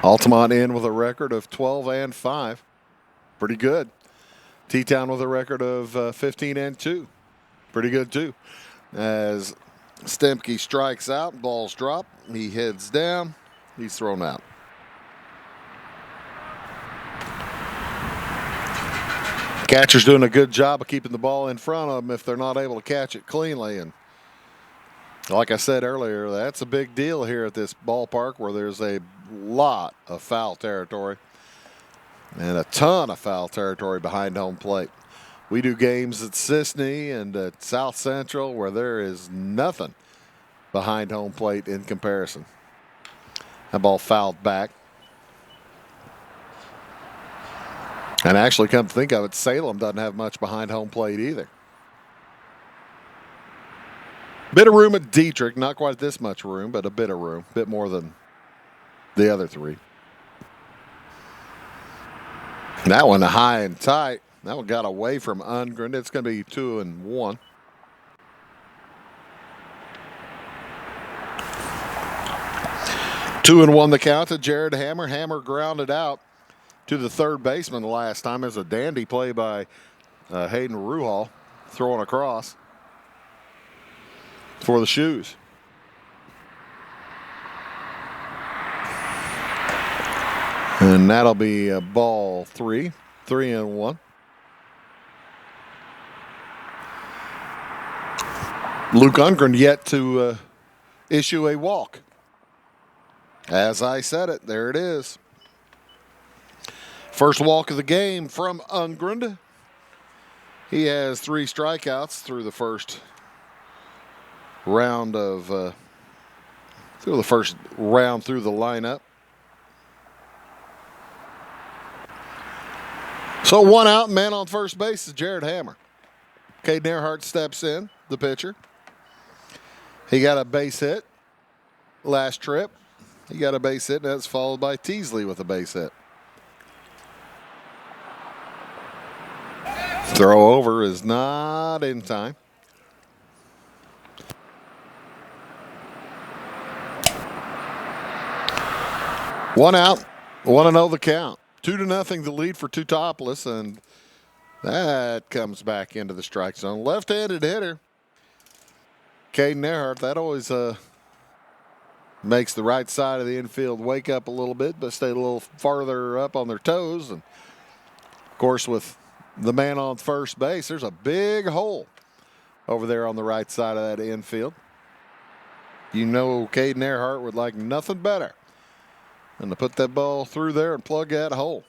Altamont in with a record of 12-5. Pretty good. T-Town with a record of 15-2. pretty good too. As Stemke strikes out, balls drop. He heads down. He's thrown out. Catcher's doing a good job of keeping the ball in front of them if they're not able to catch it cleanly. And like I said earlier, that's a big deal here at this ballpark where there's a lot of foul territory and a ton of foul territory behind home plate. We do games at Sisney and at South Central where there is nothing behind home plate in comparison. That ball fouled back. And actually, come to think of it, Salem doesn't have much behind home plate either. Bit of room at Dietrich, not quite this much room, but a bit of room, a bit more than the other three. And that one high and tight. That one got away from Ungren. It's going to be 2-1. Two and one the count to Jared Hammer. Hammer grounded out to the third baseman the last time. As a dandy play by Hayden Ruhal, throwing across for the Shoes. And that'll be ball 3, 3-1. Luke Ungren yet to issue a walk. As I said it, there it is. First walk of the game from Ungren. He has 3 strikeouts through the first round of through the lineup. So 1 out, man on first base is Jared Hammer. Caden Earhart steps in, the pitcher. He got a base hit last trip. He got a base hit, and that's followed by Teasley with a base hit. Throw over is not in time. One out, 1-0 the count. 2-0 the lead for Teutopolis, and that comes back into the strike zone. Left-handed hitter, Caden Earhart. That always makes the right side of the infield wake up a little bit, but stay a little farther up on their toes. And of course, with the man on first base, there's a big hole over there on the right side of that infield. You know, Caden Earhart would like nothing better than to put that ball through there and plug that hole.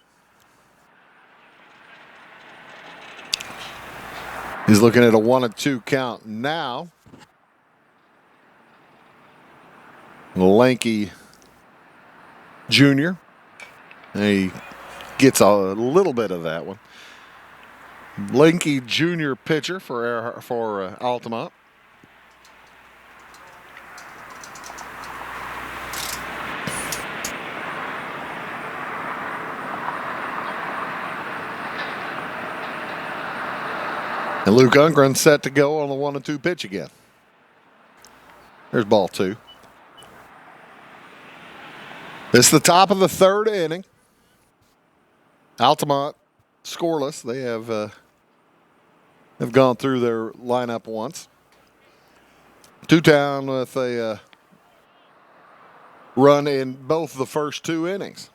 He's looking at a 1-2 count now. Lanky Jr. He gets a little bit of that one. Lanky Jr. pitcher for Altamont. And Luke Ungren set to go on the 1-2 pitch again. There's ball 2. This is the top of the third inning. Altamont scoreless. They have gone through their lineup once. 2 down with a run in both the first 2 innings.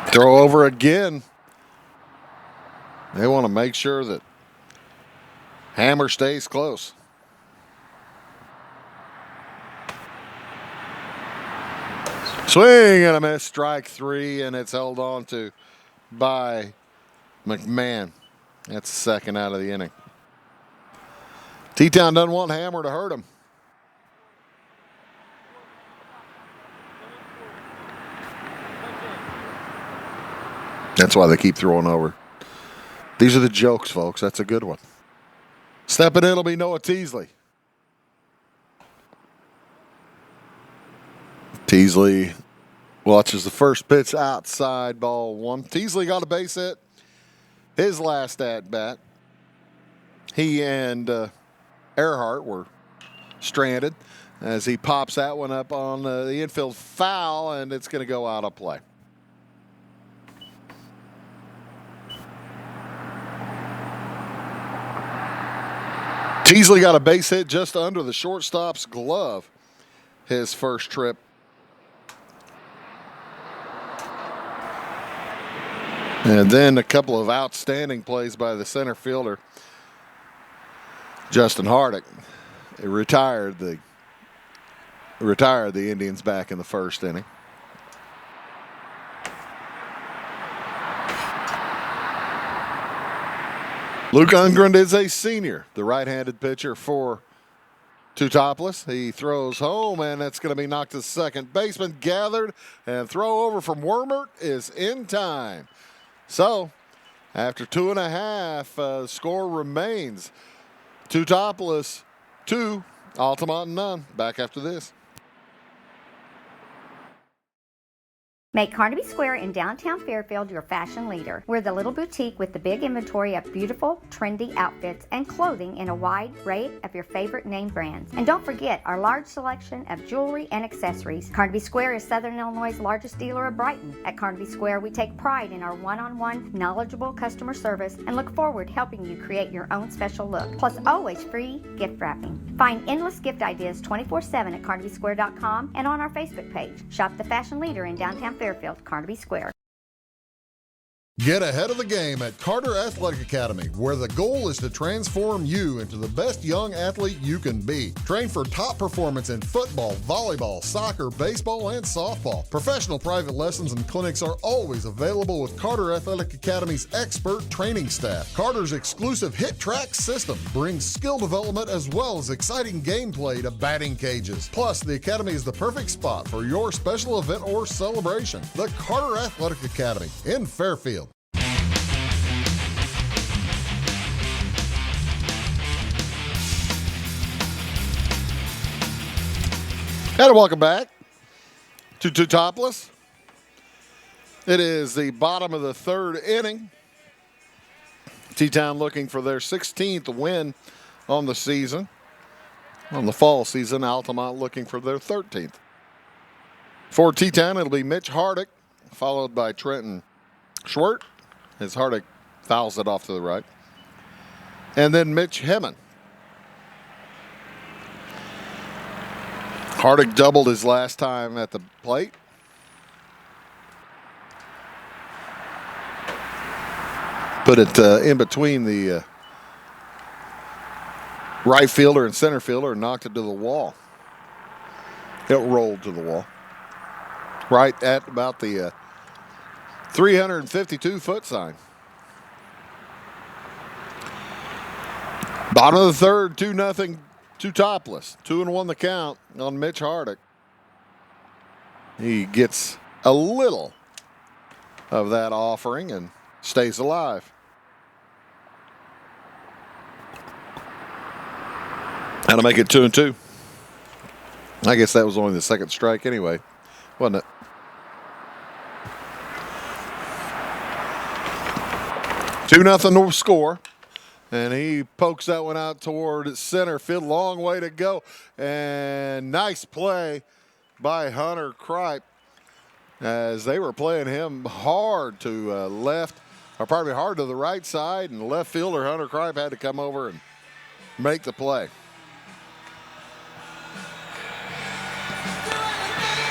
Throw over again. They want to make sure that Hammer stays close. Swing and a miss, strike 3, and it's held on to by McMahon. That's the second out of the inning. T-Town doesn't want Hammer to hurt him. That's why they keep throwing over. These are the jokes, folks. That's a good one. Stepping in will be Noah Teasley. Teasley watches the first pitch outside, ball 1. Teasley got a base hit. His last at bat. He and Earhart were stranded as he pops that one up on the infield foul, and it's going to go out of play. Teasley got a base hit just under the shortstop's glove his first trip. And then a couple of outstanding plays by the center fielder, Justin Hardick. He retired the Indians back in the first inning. Luke Ungren is a senior, the right-handed pitcher for Teutopolis. He throws home, and that's going to be knocked to second baseman. Gathered, and throw over from Wormert is in time. So, after 2.5, the score remains Teutopolis 2, Altamont none. Back after this. Make Carnaby Square in downtown Fairfield your fashion leader. We're the little boutique with the big inventory of beautiful, trendy outfits and clothing in a wide array of your favorite name brands. And don't forget our large selection of jewelry and accessories. Carnaby Square is Southern Illinois' largest dealer of Brighton. At Carnaby Square, we take pride in our one-on-one, knowledgeable customer service and look forward to helping you create your own special look. Plus, always free gift wrapping. Find endless gift ideas 24/7 at carnabysquare.com and on our Facebook page. Shop the fashion leader in downtown Fairfield, Carnaby Square. Get ahead of the game at Carter Athletic Academy, where the goal is to transform you into the best young athlete you can be. Train for top performance in football, volleyball, soccer, baseball, and softball. Professional private lessons and clinics are always available with Carter Athletic Academy's expert training staff. Carter's exclusive Hit Track system brings skill development as well as exciting gameplay to batting cages. Plus, the Academy is the perfect spot for your special event or celebration. The Carter Athletic Academy in Fairfield. And welcome back to Teutopolis. It is the bottom of the third inning. T-Town looking for their 16th win on the season. On the fall season, Altamont looking for their 13th. For T-Town, it'll be Mitch Hardick, followed by Trenton Schwert, as Hardick fouls it off to the right. And then Mitch Hemman. Hardick doubled his last time at the plate. Put it in between the right fielder and center fielder and knocked it to the wall. It rolled to the wall. Right at about the 352-foot sign. Bottom of the third, 2-0. Teutopolis, 2-1 the count on Mitch Hardick. He gets a little of that offering and stays alive. That'll make it 2-2. I guess that was only the second strike anyway, wasn't it? Two nothing score. And he pokes that one out toward center field. Long way to go. And nice play by Hunter Kripe as they were playing him hard to left, or probably hard to the right side. And left fielder Hunter Kripe had to come over and make the play.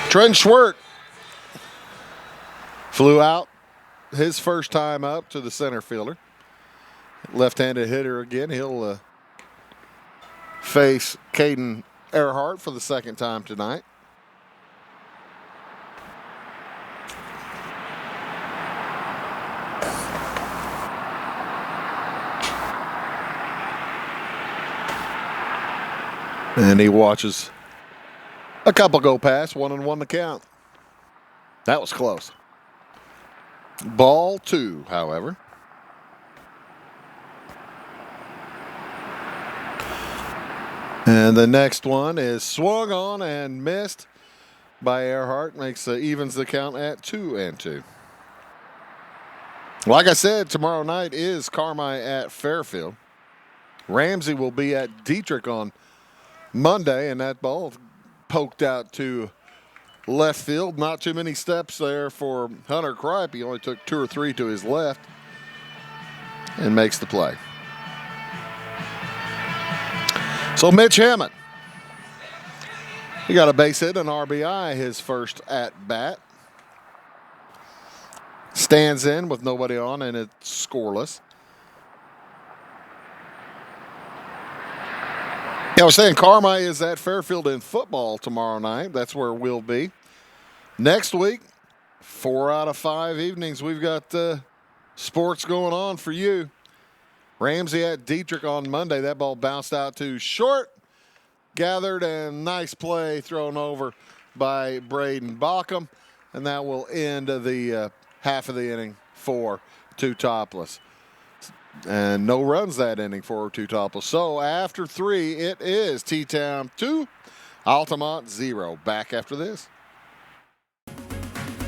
Trent Schwert flew out his first time up to the center fielder. Left-handed hitter again. He'll face Caden Earhart for the second time tonight. And he watches a couple go past, 1-1 the count. That was close. Ball 2, however. And the next one is swung on and missed by Earhart. Makes evens the count at 2-2. Like I said, tomorrow night is Carmi at Fairfield. Ramsey will be at Dietrich on Monday, and that ball poked out to left field. Not too many steps there for Hunter Kripe. He only took 2 or 3 to his left and makes the play. So Mitch Hammond, he got a base hit, an RBI, his first at bat. Stands in with nobody on, and it's scoreless. Yeah, I was saying Karma is at Fairfield in football tomorrow night. That's where we'll be. Next week, 4 out of 5 evenings, we've got sports going on for you. Ramsey at Dietrich on Monday. That ball bounced out to short, gathered, and nice play thrown over by Braden Bockham. And that will end the half of the inning for Teutopolis. And no runs that inning for Teutopolis. So after 3, it is T-Town 2, Altamont 0. Back after this.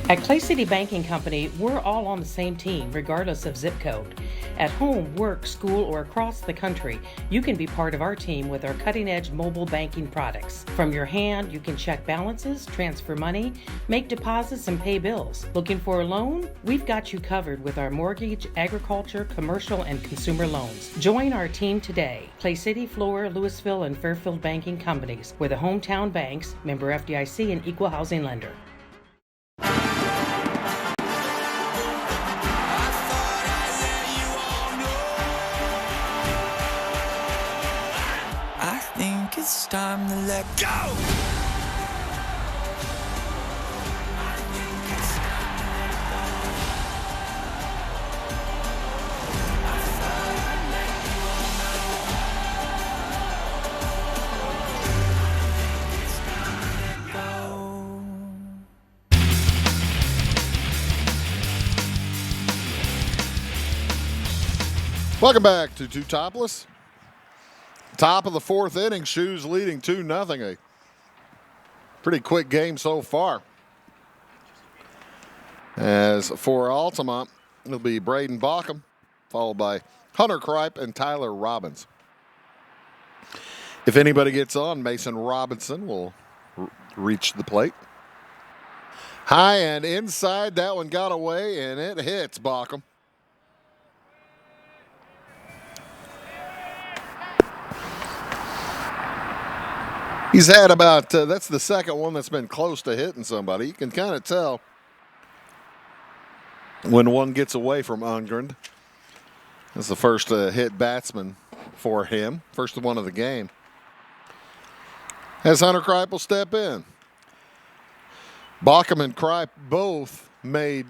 At Clay City Banking Company, we're all on the same team, regardless of zip code. At home, work, school, or across the country, you can be part of our team with our cutting-edge mobile banking products. From your hand, you can check balances, transfer money, make deposits, and pay bills. Looking for a loan? We've got you covered with our mortgage, agriculture, commercial, and consumer loans. Join our team today. Clay City, Flora, Louisville, and Fairfield Banking Companies. We're the hometown banks, member FDIC, and equal housing lender. It's time to let go. Welcome back to Teutopolis. Top of the 4th inning, Shoes leading 2-0. A pretty quick game so far. As for Altamont, it'll be Braden Bockham, followed by Hunter Kripe and Tyler Robbins. If anybody gets on, Mason Robinson will reach the plate. High and inside, that one got away, and it hits Bockham. He's had about, that's the second one that's been close to hitting somebody. You can kind of tell when one gets away from Ungren. That's the first hit batsman for him. First one of the game. As Hunter Kripe will step in. Bockham and Kripe both made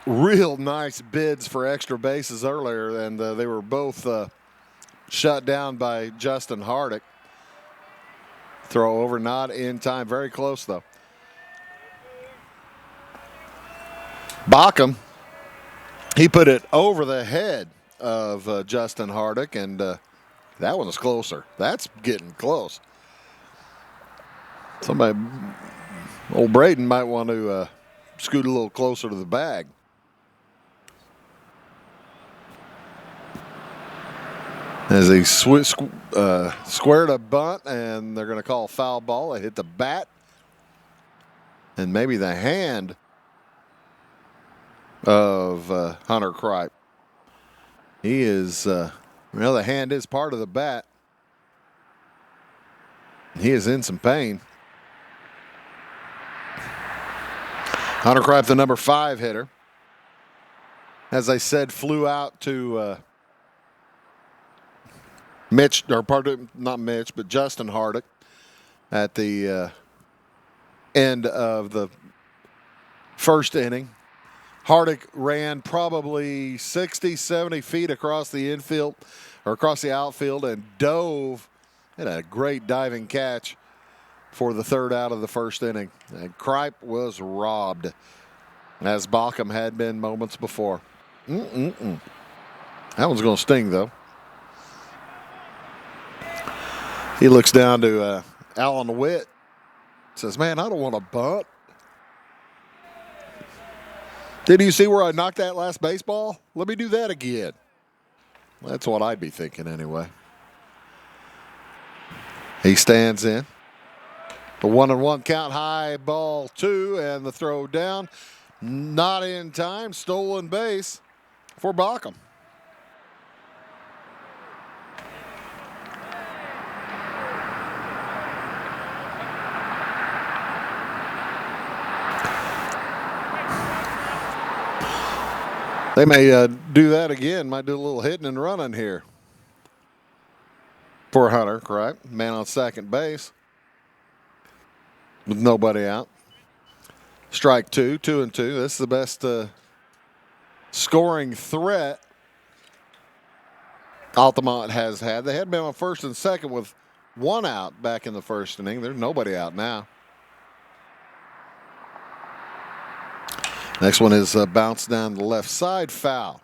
real nice bids for extra bases earlier, and they were both shut down by Justin Hardick. Throw over, not in time. Very close, though. Bockham, he put it over the head of Justin Hardick, and that one was closer. That's getting close. Somebody, old Braden might want to scoot a little closer to the bag. As he squared a bunt, and they're going to call foul ball. It hit the bat and maybe the hand of Hunter Kripe. He is, well, the hand is part of the bat. He is in some pain. Hunter Kripe, the number 5 hitter, as I said, flew out to Mitch, or not Mitch, but Justin Hardick at the end of the first inning. Hardick ran probably 60, 70 feet across the infield or across the outfield and dove. Had a great diving catch for the 3rd out of the first inning. And Kripe was robbed, as Bockham had been moments before. That one's going to sting, though. He looks down to Alan Witt. Says, man, I don't want to bunt. Did you see where I knocked that last baseball? Let me do that again. That's what I'd be thinking anyway. He stands in. The 1-1 count, high ball 2, and the throw down. Not in time. Stolen base for Bockham. They may do that again. Might do a little hitting and running here for Hunter, correct? Man on second base with nobody out. Strike two, 2-2. This is the best scoring threat Altamont has had. They had been on first and second with one out back in the first inning. There's nobody out now. Next one is bounced down the left side, foul.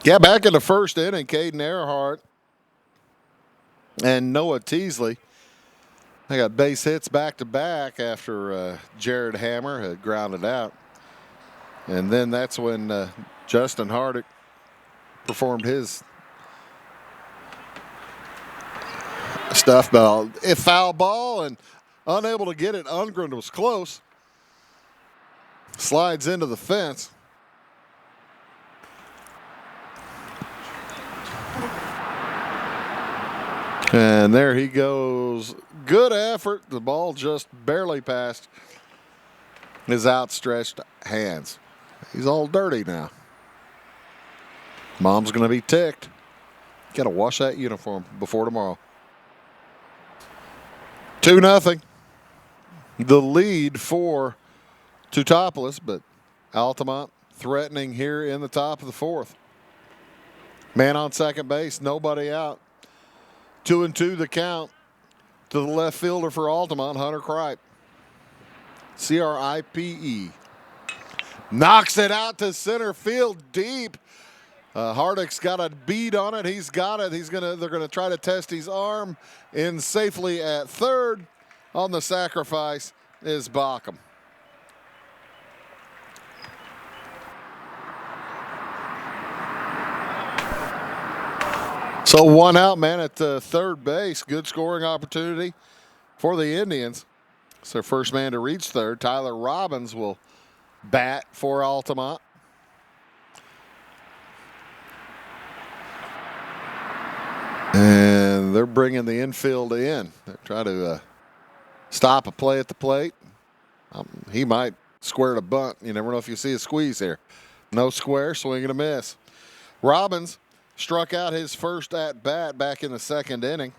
Yeah, back in the first inning, Caden Earhart and Noah Teasley. They got base hits back to back after Jared Hammer had grounded out. And then that's when Justin Hardick performed his stuff. Ball, a foul ball and unable to get it. Ungren was close. Slides into the fence. And there he goes. Good effort. The ball just barely passed his outstretched hands. He's all dirty now. Mom's going to be ticked. Got to wash that uniform before tomorrow. 2-0. The lead for Teutopolis, but Altamont threatening here in the top of the fourth. Man on second base, nobody out. 2-2 the count to the left fielder for Altamont, Hunter Kripe. Cripe. Knocks it out to center field deep. Hardick's got a bead on it. He's got it. They're gonna try to test his arm in safely at third. On the sacrifice is Bockham. So one out, man, at third base. Good scoring opportunity for the Indians. It's their first man to reach third. Tyler Robbins will bat for Altamont. And they're bringing the infield in. They're trying to stop a play at the plate. He might square the bunt. You never know if you see a squeeze here. No square, swing and a miss. Robbins struck out his first at bat back in the second inning.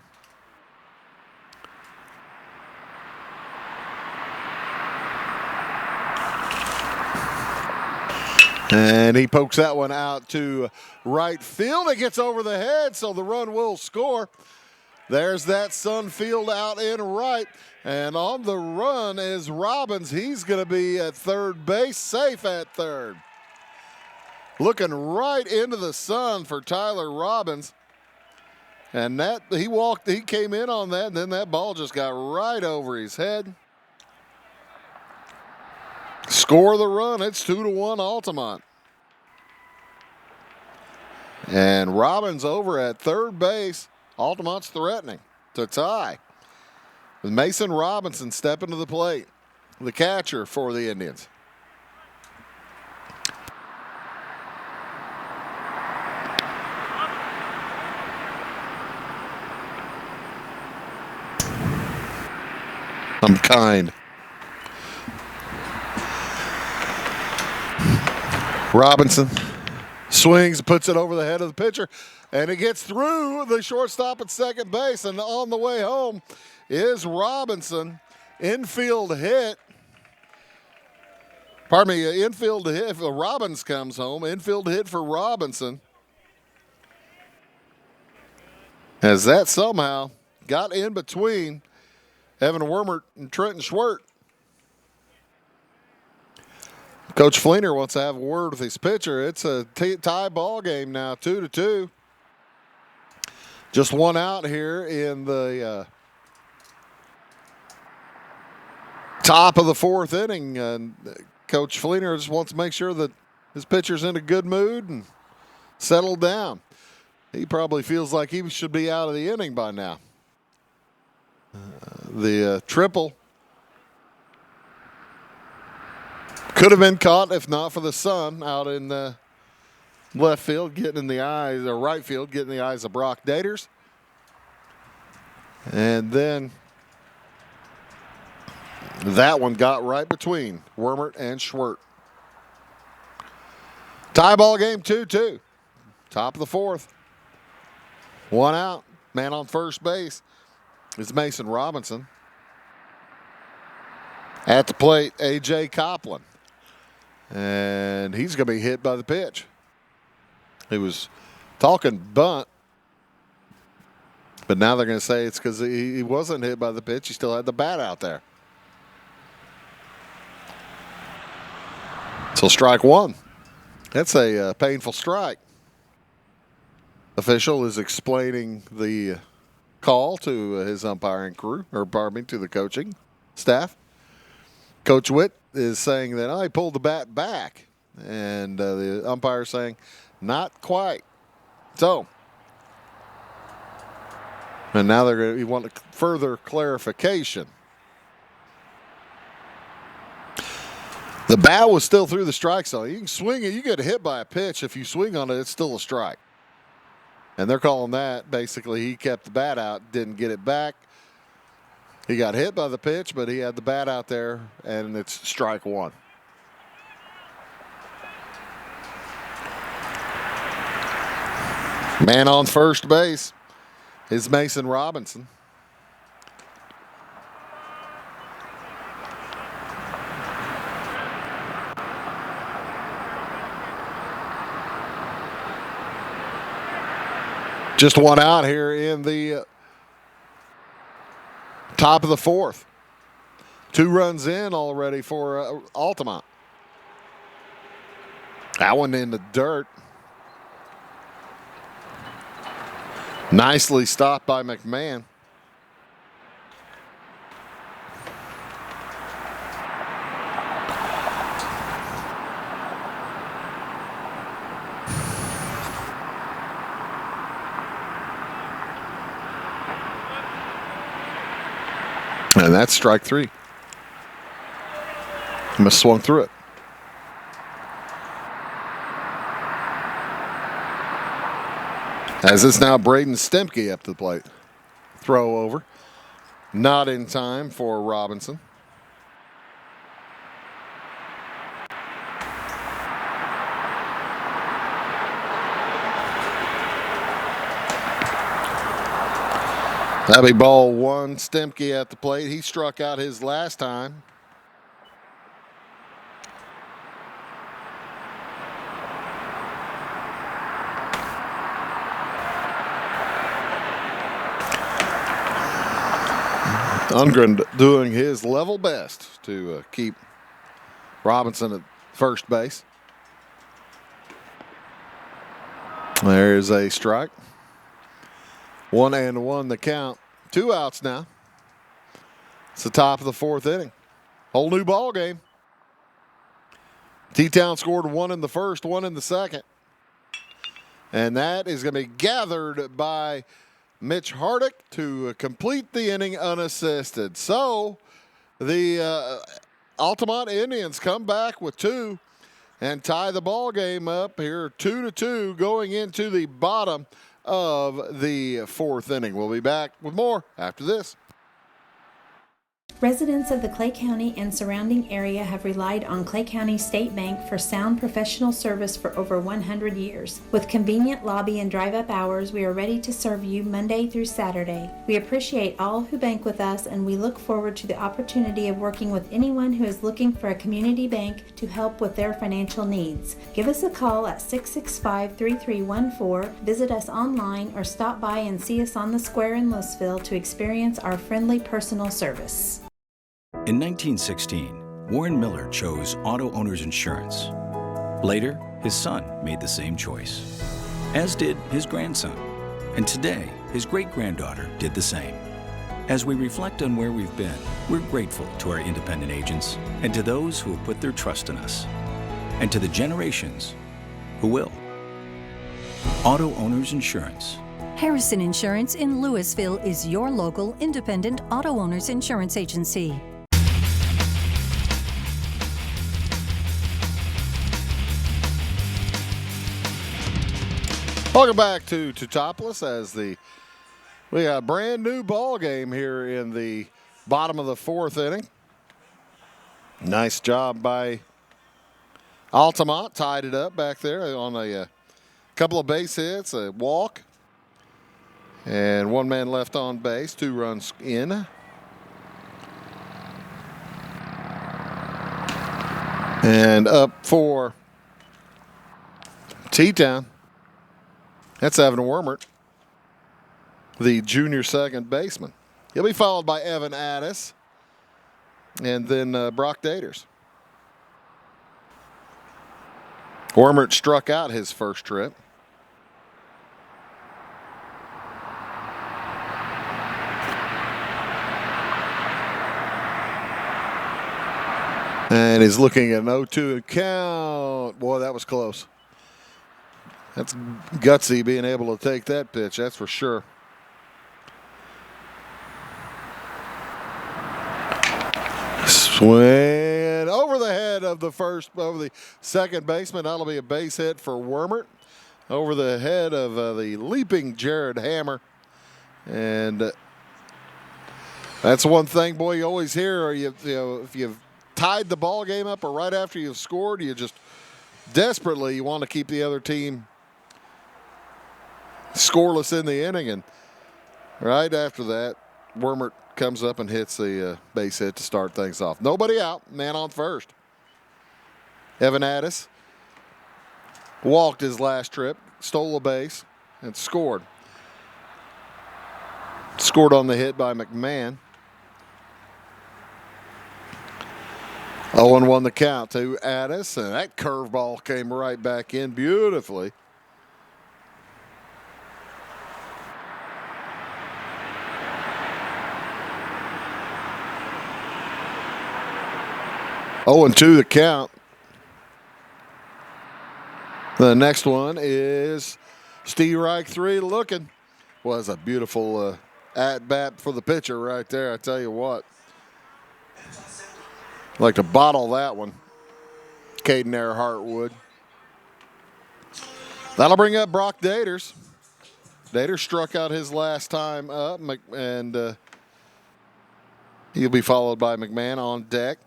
And he pokes that one out to right field. It gets over the head, so the run will score. There's that Sunfield out in right. And on the run is Robbins. He's going to be at third base, safe at third. Looking right into the sun for Tyler Robbins. And that he came in on that, and then that ball just got right over his head. Score the run. It's 2-1 Altamont. And Robbins over at third base. Altamont's threatening to tie. With Mason Robinson stepping to the plate, the catcher for the Indians. I'm kind. Robinson swings, puts it over the head of the pitcher, and it gets through the shortstop at second base. And on the way home is Robinson. Infield hit. Pardon me, infield hit. Robbins comes home. Infield hit for Robinson. As that somehow got in between Evan Wormert and Trenton Schwert. Coach Fleener wants to have a word with his pitcher. It's a tie ball game now, 2-2. Just one out here in the top of the fourth inning. Coach Fleener just wants to make sure that his pitcher's in a good mood and settled down. He probably feels like he should be out of the inning by now. The triple could have been caught if not for the sun out in left field, getting in the eyes, or right field, getting in the eyes of Brock Daters. And then that one got right between Wormert and Schwert. Tie ball game 2-2. Top of the fourth. One out. Man on first base is Mason Robinson. At the plate, A.J. Copeland. And he's going to be hit by the pitch. He was talking bunt, but now they're going to say it's because he wasn't hit by the pitch. He still had the bat out there. So strike one. That's a painful strike. Official is explaining the call to his umpiring crew, or pardon me, to the coaching staff. Coach Witt is saying that he pulled the bat back, and the umpire is saying not quite. So, and now they're going to want further clarification. The bat was still through the strike zone. You can swing it. You get hit by a pitch. If you swing on it, it's still a strike. And they're calling that basically he kept the bat out, didn't get it back. He got hit by the pitch, but he had the bat out there, and it's strike one. Man on first base is Mason Robinson. Just one out here in the top of the fourth. 2 runs in already for Altamont. That one in the dirt. Nicely stopped by McMahon. And that's strike 3. He must have swung through it. As it's now Braden Stemke up to the plate. Throw over. Not in time for Robinson. That'll be ball 1. Stemke at the plate. He struck out his last time. Lundgren doing his level best to keep Robinson at first base. There's a strike. 1-1 the count. 2 outs now. It's the top of the fourth inning. Whole new ball game. T-Town scored 1 in the first, 1 in the second. And that is going to be gathered by Mitch Hardick to complete the inning unassisted. So the Altamont Indians come back with 2 and tie the ball game up here 2-2 going into the bottom of the fourth inning. We'll be back with more after this. Residents of the Clay County and surrounding area have relied on Clay County State Bank for sound professional service for over 100 years. With convenient lobby and drive-up hours, we are ready to serve you Monday through Saturday. We appreciate all who bank with us, and we look forward to the opportunity of working with anyone who is looking for a community bank to help with their financial needs. Give us a call at 665-3314, visit us online, or stop by and see us on the square in Louisville to experience our friendly personal service. In 1916, Warren Miller chose Auto Owners Insurance. Later, his son made the same choice, as did his grandson. And today, his great-granddaughter did the same. As we reflect on where we've been, we're grateful to our independent agents and to those who have put their trust in us, and to the generations who will. Auto Owners Insurance. Harrison Insurance in Louisville is your local independent auto owners insurance agency. Welcome back to Teutopolis as we got a brand new ball game here in the bottom of the fourth inning. Nice job by Altamont tied it up back there on a couple of base hits, a walk, and one man left on base, 2 runs in. And up for T-Town, that's Evan Wormert, the junior second baseman. He'll be followed by Evan Addis and then Brock Daters. Wormert struck out his first trip. And he's looking at an 0-2 count. Boy, that was close. That's gutsy being able to take that pitch, that's for sure. Swing over the head of the second baseman. That'll be a base hit for Wormert. Over the head of the leaping Jared Hammer. And that's one thing, boy, you always hear, or if you've tied the ball game up or right after you've scored, you just desperately you want to keep the other team scoreless in the inning. And right after that, Wormert comes up and hits the base hit to start things off. Nobody out, man on first. Evan Addis walked his last trip, stole a base, and scored. Scored on the hit by McMahon. 0-1 the count to Addis, and that curveball came right back in beautifully. Oh, and 2 the count. The next one is Steve Reich 3 looking. Was a beautiful at bat for the pitcher right there, I tell you what. Like to bottle that one. Caden Earhart would. That'll bring up Brock Daters. Daters struck out his last time up, and he'll be followed by McMahon on deck.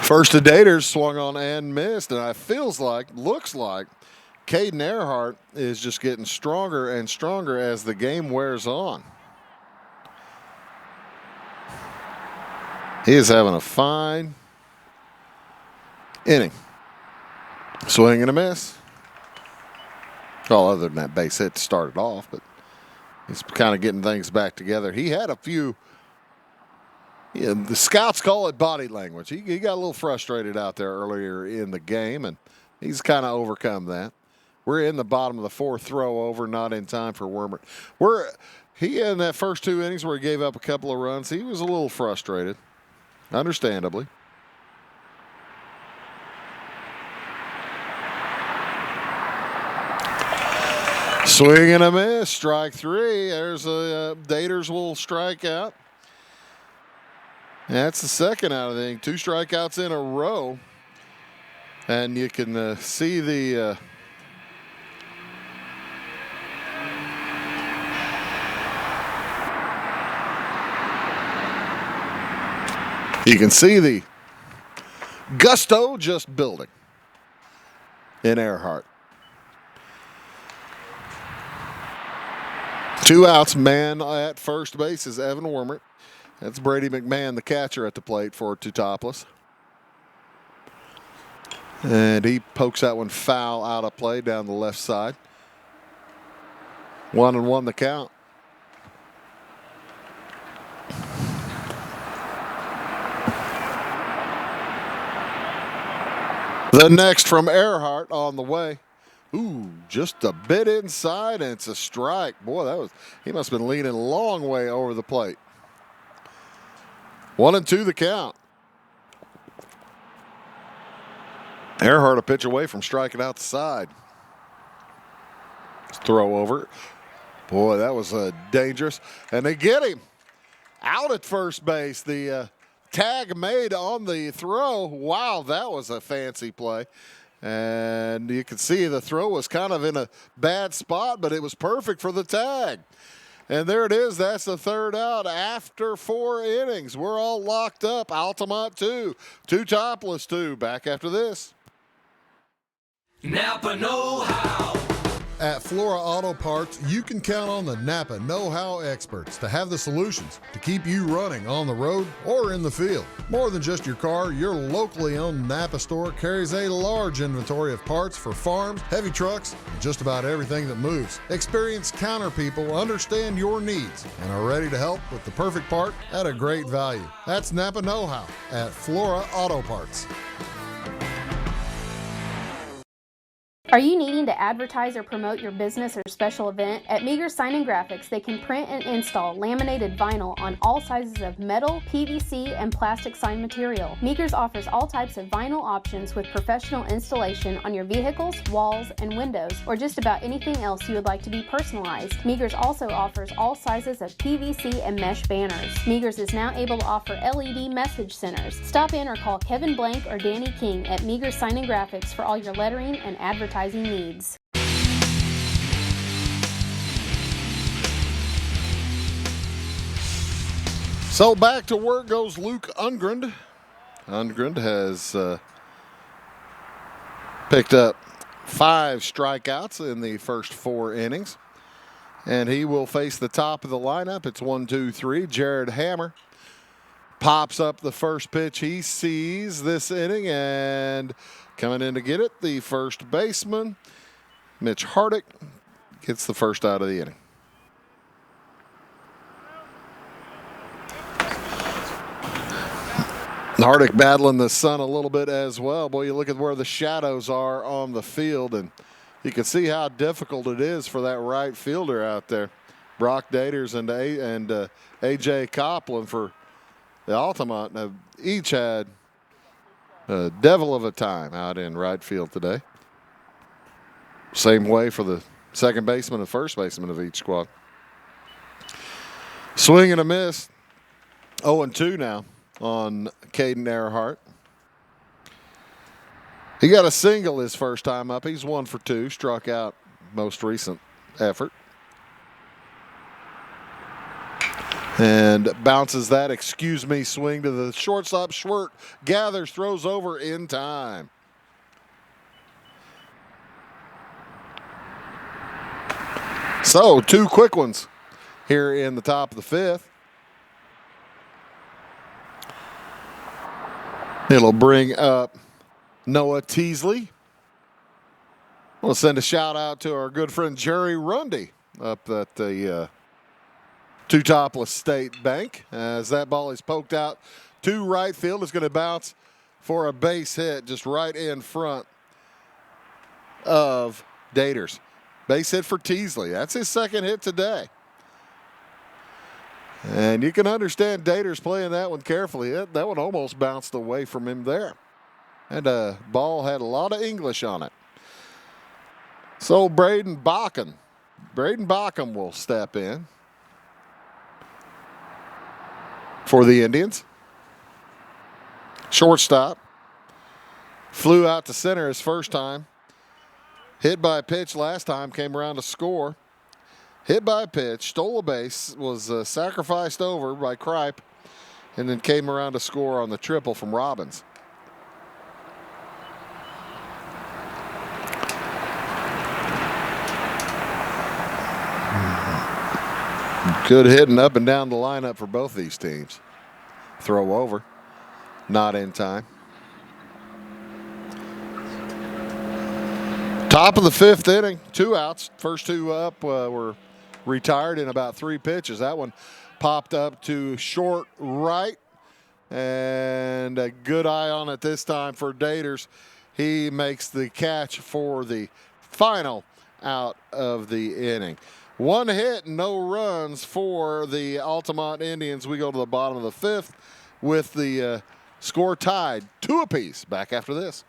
First to Daters, swung on and missed, and looks like Caden Earhart is just getting stronger and stronger as the game wears on. He is having a fine inning. Swing and a miss. Well, other than that base hit to start it off, but he's kind of getting things back together. He had a few. Yeah, the scouts call it body language. He got a little frustrated out there earlier in the game, and he's kind of overcome that. We're in the bottom of the 4th, throw over, not in time for Wormert. He in that first 2 innings where he gave up a couple of runs, he was a little frustrated, understandably. Swing and a miss, strike 3. There's Daters will strike out. That's the second out of the inning. 2 strikeouts in a row. And you can see the gusto just building in Earhart. 2 outs, man at first base is Evan Wormert. That's Brady McMahon, the catcher, at the plate for Teutopolis. And he pokes that one foul out of play down the left side. 1-1 the count. The next from Earhart on the way. Ooh, just a bit inside, and it's a strike. Boy, he must have been leaning a long way over the plate. 1-2 the count. Earhart a pitch away from striking out the side. Throw over. Boy, that was dangerous. And they get him out at first base. The tag made on the throw. Wow, that was a fancy play. And you can see the throw was kind of in a bad spot, but it was perfect for the tag. And there it is. That's the third out after 4 innings. We're all locked up. Altamont 2, Teutopolis 2. Back after this. Napa know-how. At Flora Auto Parts, you can count on the Napa know-how experts to have the solutions to keep you running on the road or in the field. More than just your car, your locally owned Napa store carries a large inventory of parts for farms, heavy trucks, and just about everything that moves. Experienced counter people understand your needs and are ready to help with the perfect part at a great value. That's Napa know-how at Flora Auto Parts. Are you needing to advertise or promote your business or special event? At Meager Sign and Graphics, they can print and install laminated vinyl on all sizes of metal, PVC, and plastic sign material. Meager's offers all types of vinyl options with professional installation on your vehicles, walls, and windows, or just about anything else you would like to be personalized. Meager's also offers all sizes of PVC and mesh banners. Meager's is now able to offer LED message centers. Stop in or call Kevin Blank or Danny King at Meager Sign and Graphics for all your lettering and advertising needs. So back to work goes Luke Ungren. Ungren has picked up 5 strikeouts in the first 4 innings. And he will face the top of the lineup. It's 1-2-3. Jared Hammer pops up the first pitch he sees this inning, and coming in to get it, the first baseman, Mitch Hardick, gets the first out of the inning. Hardick battling the sun a little bit as well. Boy, you look at where the shadows are on the field, and you can see how difficult it is for that right fielder out there. Brock Daters and A.J. Copland for the Altamont have each had a devil of a time out in right field today. Same way for the second baseman and first baseman of each squad. Swing and a miss. 0-2 now on Caden Earhart. He got a single his first time up. He's 1 for 2. Struck out most recent effort. And bounces that swing to the shortstop. Schwerdt gathers, throws over in time. So 2 quick ones here in the top of the 5th. It'll bring up Noah Teasley. We'll send a shout out to our good friend Jerry Rundy up at the Teutopolis State Bank, as that ball is poked out to right field. It's going to bounce for a base hit just right in front of Daters. Base hit for Teasley. That's his second hit today. And you can understand Daters playing that one carefully. That one almost bounced away from him there. And the ball had a lot of English on it. So Braden Backham will step in for the Indians. Shortstop. Flew out to center his first time. Hit by a pitch last time, came around to score. Hit by a pitch, stole a base, was sacrificed over by Kripe, and then came around to score on the triple from Robbins. Good hitting up and down the lineup for both these teams. Throw over, not in time. Top of the 5th inning, 2 outs. First 2 up were retired in about 3 pitches. That one popped up to short right, and a good eye on it this time for Daters. He makes the catch for the final out of the inning. 1 hit, no runs for the Altamont Indians. We go to the bottom of the 5th with the score tied 2 apiece. Back after this.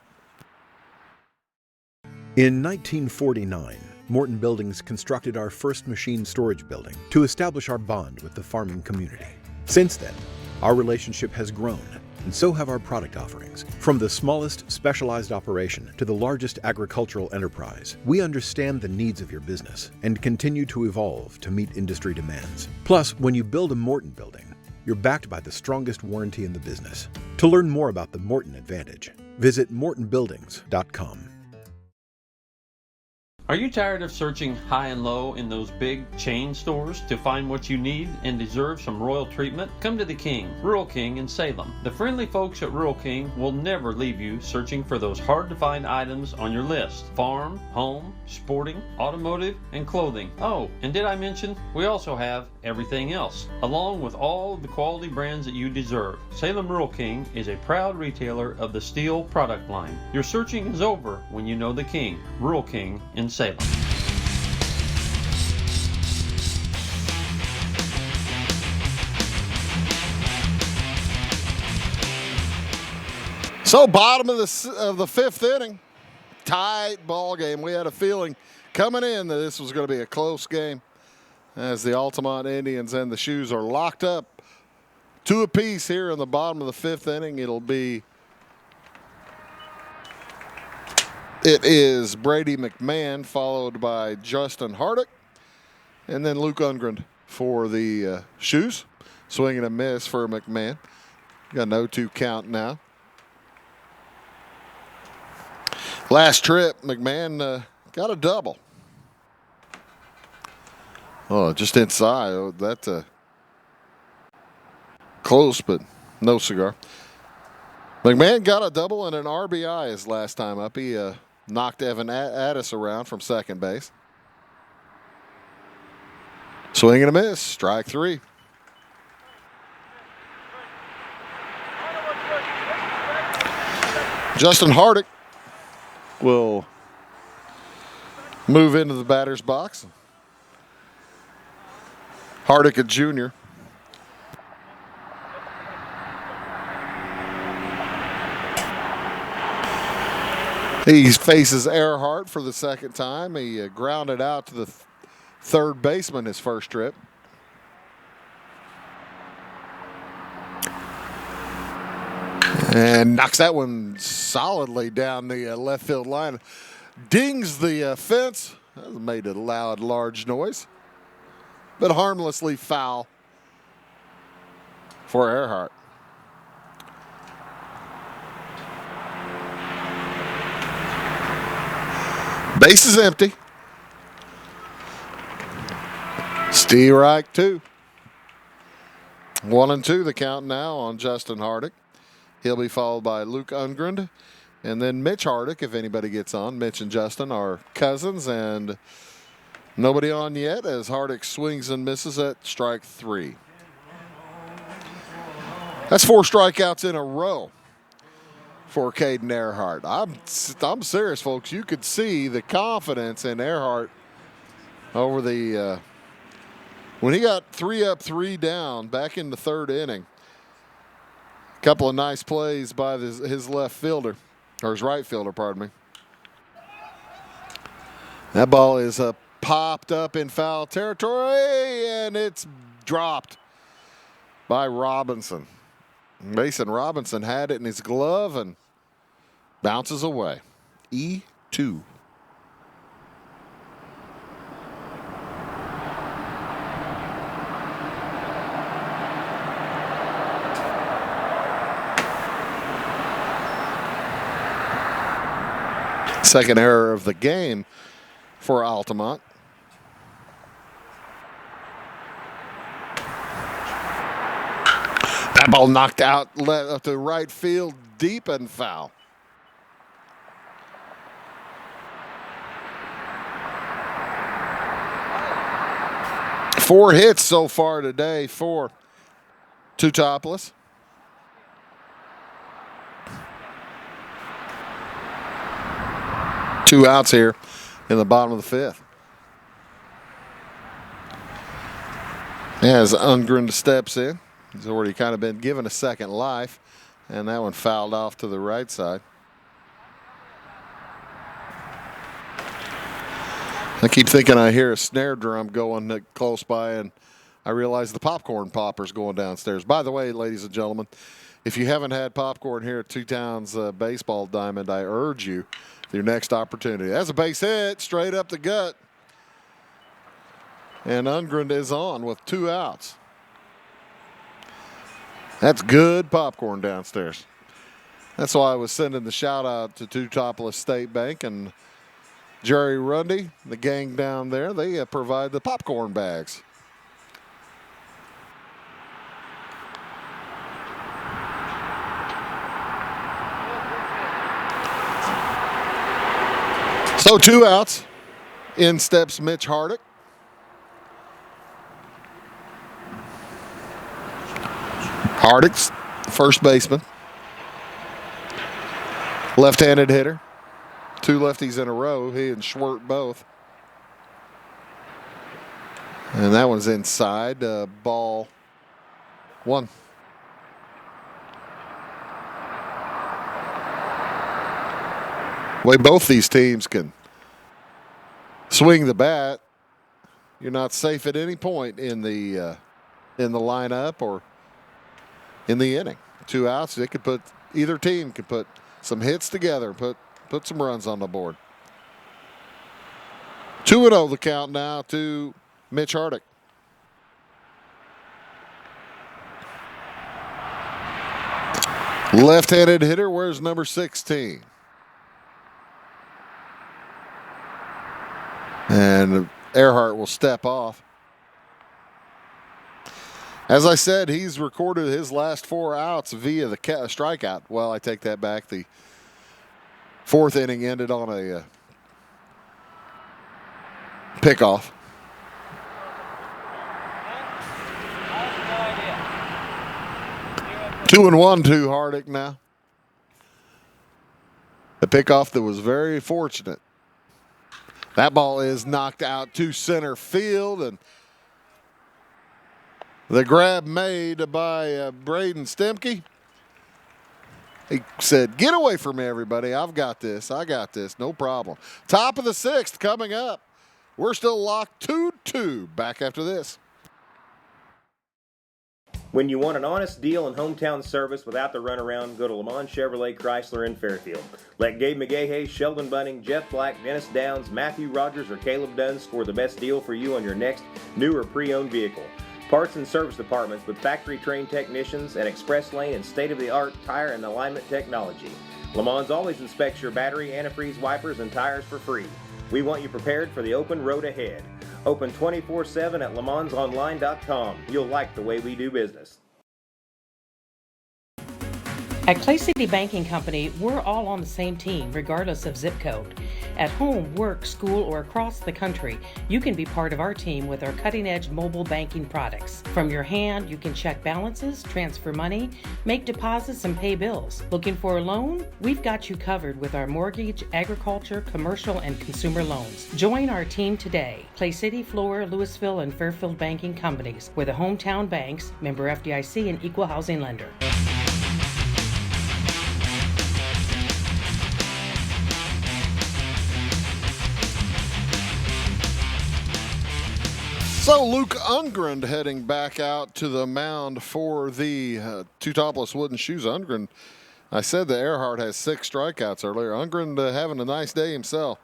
In 1949, Morton Buildings constructed our first machine storage building to establish our bond with the farming community. Since then, our relationship has grown, and so have our product offerings. From the smallest specialized operation to the largest agricultural enterprise, we understand the needs of your business and continue to evolve to meet industry demands. Plus, when you build a Morton building, you're backed by the strongest warranty in the business. To learn more about the Morton Advantage, visit mortonbuildings.com. Are you tired of searching high and low in those big chain stores to find what you need and deserve some royal treatment? Come to the King, Rural King in Salem. The friendly folks at Rural King will never leave you searching for those hard-to-find items on your list. Farm, home, sporting, automotive, and clothing. Oh, and did I mention we also have everything else, along with all the quality brands that you deserve. Salem Rural King is a proud retailer of the steel product line. Your searching is over when you know the King, Rural King in Salem. So bottom of the fifth inning, tight ball game. We had a feeling coming in that this was going to be a close game, as the Altamont Indians and the Shoes are locked up 2 apiece here in the bottom of the fifth inning. It is Brady McMahon, followed by Justin Hardick, and then Luke Ungren for the Shoes. Swing and a miss for McMahon. Got an 0-2 count now. Last trip, McMahon got a double. Oh, just inside. Oh, that's close, but no cigar. McMahon got a double and an RBI his last time up. He knocked Evan Addis around from second base. Swing and a miss. Strike 3. Justin Hardick will move into the batter's box. Hardick, a junior. He faces Earhart for the second time. He grounded out to the third baseman his first trip. And knocks that one solidly down the left field line. Dings the fence. That made a loud, large noise, but harmlessly foul for Earhart. Base is empty. Steve Reich 2. 1-2 the count now on Justin Hardick. He'll be followed by Luke Ungren and then Mitch Hardick, if anybody gets on. Mitch and Justin are cousins, and nobody on yet as Hardick swings and misses at strike 3. That's 4 strikeouts in a row for Caden Earhart. I'm serious, folks. You could see the confidence in Earhart over the when he got 3 up, 3 down back in the third inning. A couple of nice plays by his left fielder, or his right fielder, pardon me. That ball is popped up in foul territory, and it's dropped by Robinson. Mason Robinson had it in his glove and bounces away. E2. Second error of the game for Altamont. That ball knocked out left to right field, deep and foul. Four hits so far today for Teutopolis. Two outs here in the bottom of the fifth. As Ungren steps in, he's already kind of been given a second life, and that one fouled off to the right side. I keep thinking I hear a snare drum going close by, and I realize the popcorn popper's going downstairs. By the way, ladies and gentlemen, if you haven't had popcorn here at Two Towns Baseball Diamond, I urge you your next opportunity. That's a base hit straight up the gut. And Ungren is on with 2 outs. That's good popcorn downstairs. That's why I was sending the shout out to Teutopolis State Bank and Jerry Rundy, the gang down there. They provide the popcorn bags. So 2 outs. In steps Mitch Hardick. Hardick's first baseman. Left-handed hitter. 2 lefties in a row. He and Schwartz both. And that one's inside. Ball 1. The way both these teams can swing the bat, you're not safe at any point in the lineup or in the inning. 2 outs, either team could put some hits together, put some runs on the board. 2-0 the count now to Mitch Hardick. Left-handed hitter, where's number 16? And Earhart will step off. As I said, he's recorded his last 4 outs via the strikeout. Well, I take that back. The 4th inning ended on a pickoff. Two and 1 to Hardick now. The pickoff that was very fortunate. That ball is knocked out to center field, and the grab made by Braden Stemke. He said, "Get away from me, everybody. I've got this. I got this. No problem." Top of the 6th coming up. We're still locked 2-2. Back after this. When you want an honest deal and hometown service without the runaround, go to Lamont Chevrolet Chrysler in Fairfield. Let Gabe McGahey, Sheldon Bunning, Jeff Black, Dennis Downs, Matthew Rogers, or Caleb Dunn score the best deal for you on your next new or pre-owned vehicle. Parts and service departments with factory-trained technicians and express lane and state-of-the-art tire and alignment technology. Lamont always inspects your battery, antifreeze, wipers, and tires for free. We want you prepared for the open road ahead. Open 24/7 at LeMansOnline.com. You'll like the way we do business. At Clay City Banking Company, we're all on the same team, regardless of zip code. At home, work, school, or across the country, you can be part of our team with our cutting-edge mobile banking products. From your hand, you can check balances, transfer money, make deposits, and pay bills. Looking for a loan? We've got you covered with our mortgage, agriculture, commercial, and consumer loans. Join our team today. Clay City, Flora, Louisville, and Fairfield Banking Companies. We're the hometown banks, member FDIC, and equal housing lender. So Luke Ungren heading back out to the mound for the Teutopolis Wooden Shoes. Ungren, I said that Earhart has 6 strikeouts earlier. Ungren having a nice day himself.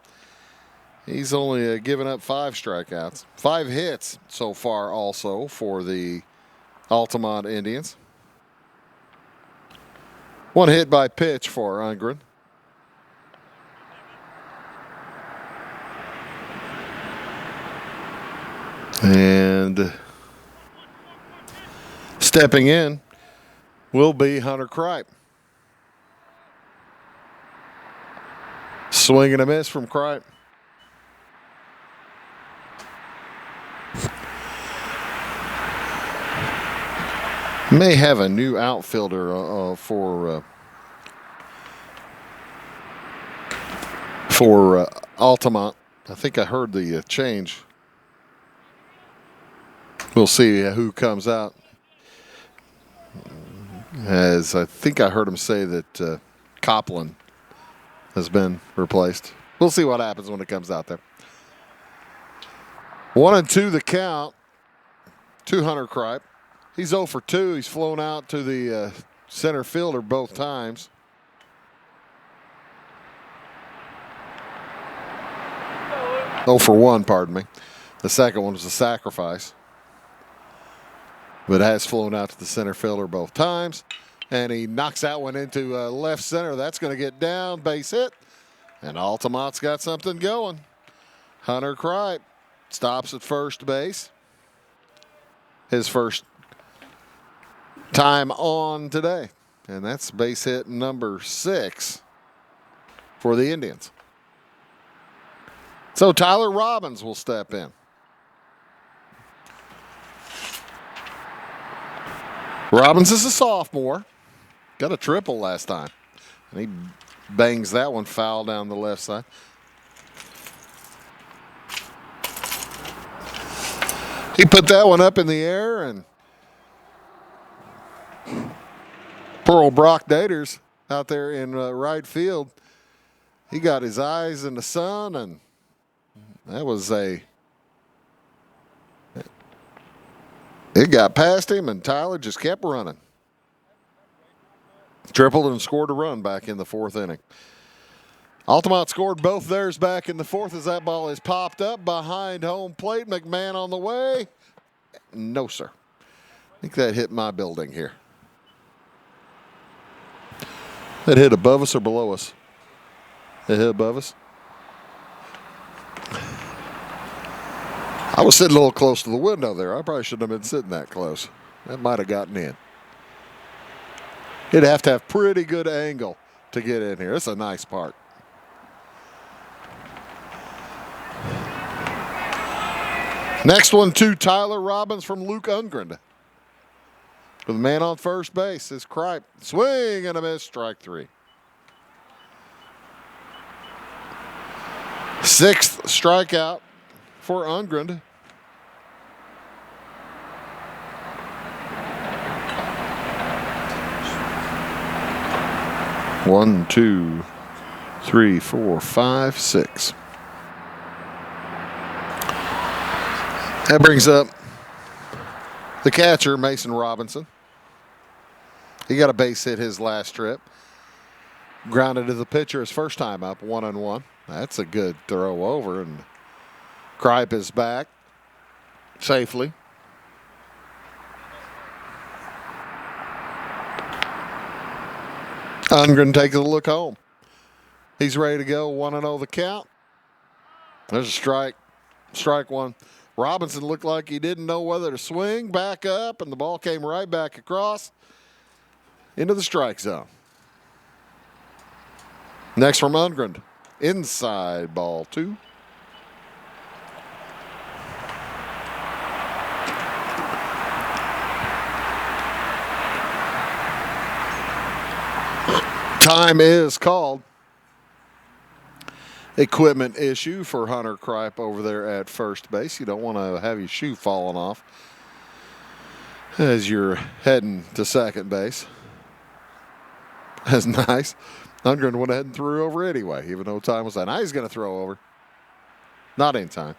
He's only given up 5 strikeouts. 5 hits so far also for the Altamont Indians. 1 hit by pitch for Ungren. And stepping in will be Hunter Kripe. Swing and a miss from Kripe. May have a new outfielder for Altamont. I think I heard the change. We'll see who comes out. As I think I heard him say that Copland has been replaced. We'll see what happens when it comes out there. 1-2 the count to Hunter Kripe. He's 0 for 2. He's flown out to the center fielder both times. Oh, for one, pardon me. The second one was a sacrifice. But it has flown out to the center fielder both times. And he knocks that one into left center. That's going to get down, base hit. And Altamont's got something going. Hunter Kripe stops at first base. His first time on today. And that's base hit number 6 for the Indians. So Tyler Robbins will step in. Robbins is a sophomore. Got a triple last time. And he bangs that one foul down the left side. He put that one up in the air, and poor old Brock Daters out there in right field. He got his eyes in the sun, and that was it got past him, and Tyler just kept running. Tripled and scored a run back in the 4th inning. Altamont scored both theirs back in the 4th as that ball is popped up behind home plate. McMahon on the way. No, sir. I think that hit my building here. That hit above us or below us? It hit above us. I was sitting a little close to the window there. I probably shouldn't have been sitting that close. That might have gotten in. You'd have to have pretty good angle to get in here. It's a nice park. Next one to Tyler Robbins from Luke Ungren. With a man on first base is Kripe. Swing and a miss, strike 3. 6th strikeout for Ungren. One, 2, 3, 4, 5, 6. That brings up the catcher, Mason Robinson. He got a base hit his last trip. Grounded to the pitcher his first time up, 1-1. That's a good throw over, and Kripe is back safely. Ungren takes a look home. He's ready to go, 1-0 the count. There's a strike. Strike 1. Robinson looked like he didn't know whether to swing back up, and the ball came right back across into the strike zone. Next from Ungren, inside ball 2. Time is called. Equipment issue for Hunter Kripe over there at first base. You don't want to have your shoe falling off as you're heading to second base. That's nice. Ungren went ahead and threw over anyway, even though time was out. Now he's going to throw over. Not in time.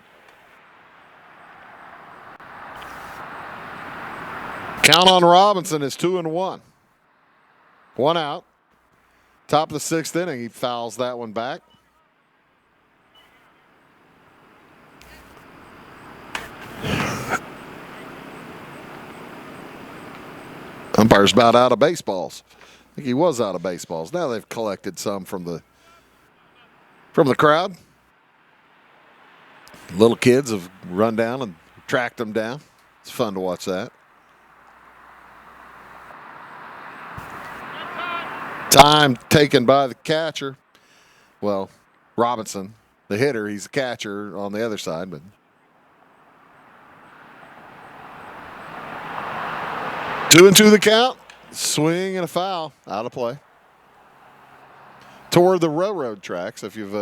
Count on Robinson is 2-1. 1 out. Top of the 6th inning, he fouls that one back. Umpire's about out of baseballs. I think he was out of baseballs. Now they've collected some from the crowd. Little kids have run down and tracked them down. It's fun to watch that. Time taken by the catcher. Well, Robinson, the hitter, he's the catcher on the other side, but 2-2 the count. Swing and a foul. Out of play. Toward the railroad tracks. If you've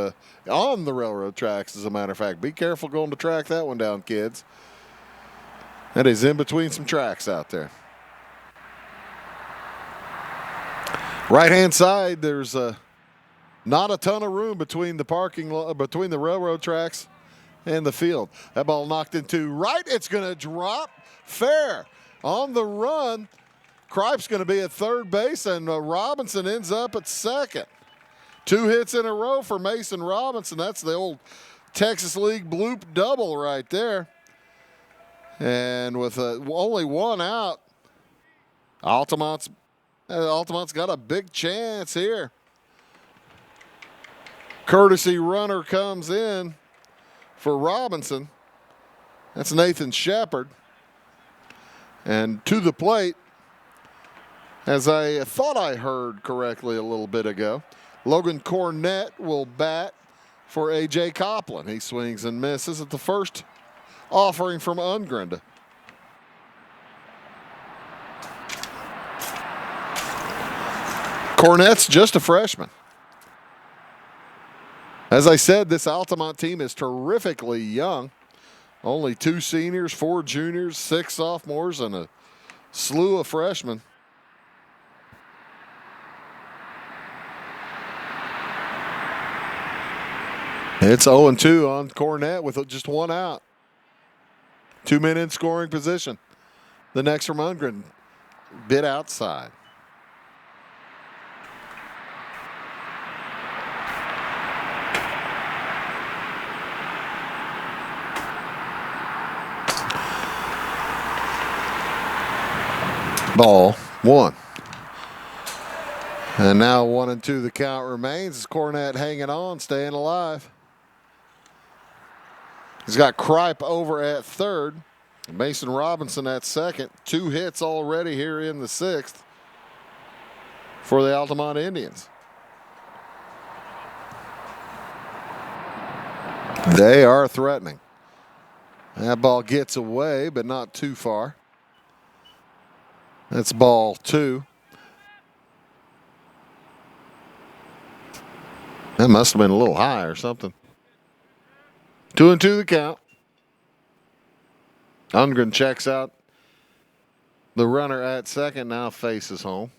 on the railroad tracks, as a matter of fact, be careful going to track that one down, kids. That is in between some tracks out there. Right-hand side, there's not a ton of room between the between the railroad tracks and the field. That ball knocked into right. It's going to drop fair on the run. Kripe's going to be at third base, and Robinson ends up at second. 2 hits in a row for Mason Robinson. That's the old Texas League bloop double right there. And with only 1 out, Altamont's got a big chance here. Courtesy runner comes in for Robinson. That's Nathan Shepard. And to the plate, as I thought I heard correctly a little bit ago, Logan Cornett will bat for A.J. Copland. He swings and misses at the first offering from Ungren. Cornett's just a freshman. As I said, this Altamont team is terrifically young. Only 2 seniors, 4 juniors, 6 sophomores, and a slew of freshmen. It's 0-2 on Cornett with just 1 out. 2 men in scoring position. The next from Ungren, bit outside. Ball 1. And now 1-2 the count remains. Cornett hanging on, staying alive. He's got Kripe over at third. Mason Robinson at second. 2 hits already here in the 6th for the Altamont Indians. They are threatening. That ball gets away, but not too far. That's ball 2. That must have been a little high or something. 2-2 the count. Ungren checks out. The runner at second now faces home.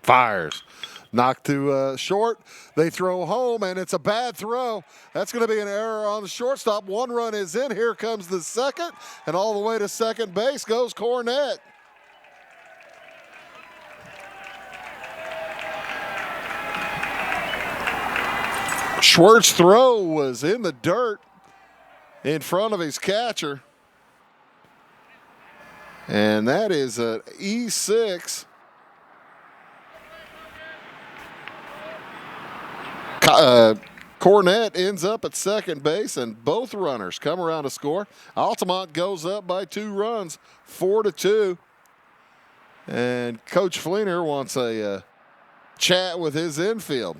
Fires. Knocked to short. They throw home, and it's a bad throw. That's going to be an error on the shortstop. 1 run is in. Here comes the second, and all the way to second base goes Cornett. Schwartz's throw was in the dirt in front of his catcher. And that is an E6. Cornett ends up at second base, and both runners come around to score. Altamont goes up by 2 runs, 4-2. And Coach Fleener wants a chat with his infield.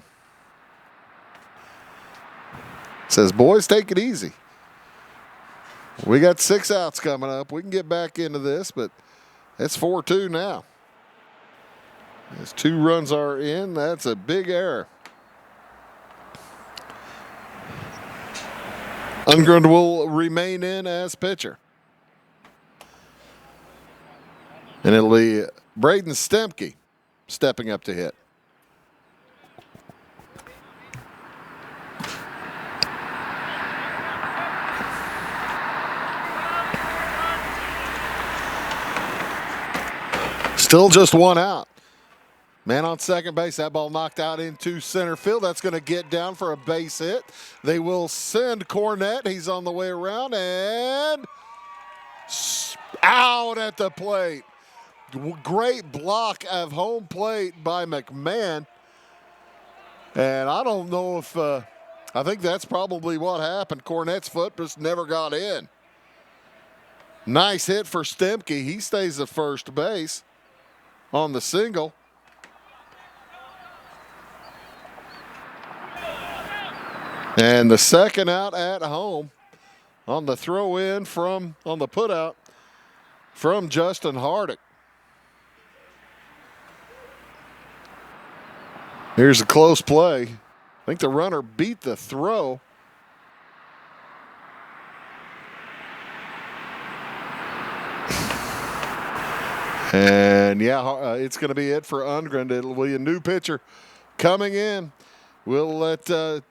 Says, boys, take it easy. We got 6 outs coming up. We can get back into this, but it's 4-2 now. As 2 runs are in, that's a big error. Ungren will remain in as pitcher. And it'll be Braden Stemke stepping up to hit. Still just 1 out. Man on second base. That ball knocked out into center field. That's going to get down for a base hit. They will send Cornett. He's on the way around and out at the plate. Great block of home plate by McMahon. And I don't know if, I think that's probably what happened. Cornett's foot just never got in. Nice hit for Stemke. He stays at first base on the single. And the second out at home on the throw in on the put out from Justin Hardick. Here's a close play. I think the runner beat the throw. And yeah, it's going to be it for Ungren. It'll be a new pitcher coming in. We'll let, I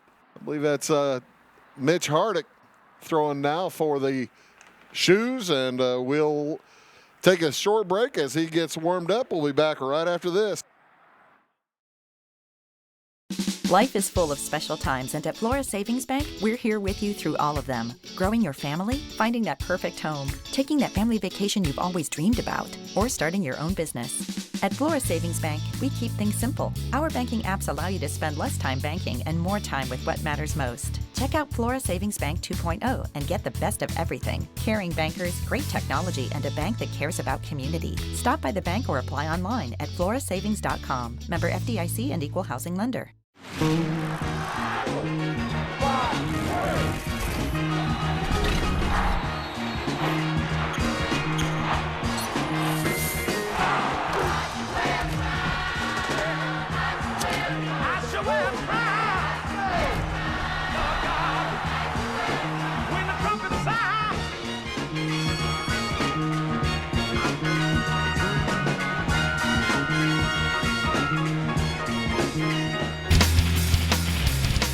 believe that's Mitch Hardick throwing now for the Shoes, and we'll take a short break as he gets warmed up. We'll be back right after this. Life is full of special times, and at Flora Savings Bank, we're here with you through all of them. Growing your family, finding that perfect home, taking that family vacation you've always dreamed about, or starting your own business. At Flora Savings Bank, we keep things simple. Our banking apps allow you to spend less time banking and more time with what matters most. Check out Flora Savings Bank 2.0 and get the best of everything. Caring bankers, great technology, and a bank that cares about community. Stop by the bank or apply online at florasavings.com. Member FDIC and Equal Housing Lender.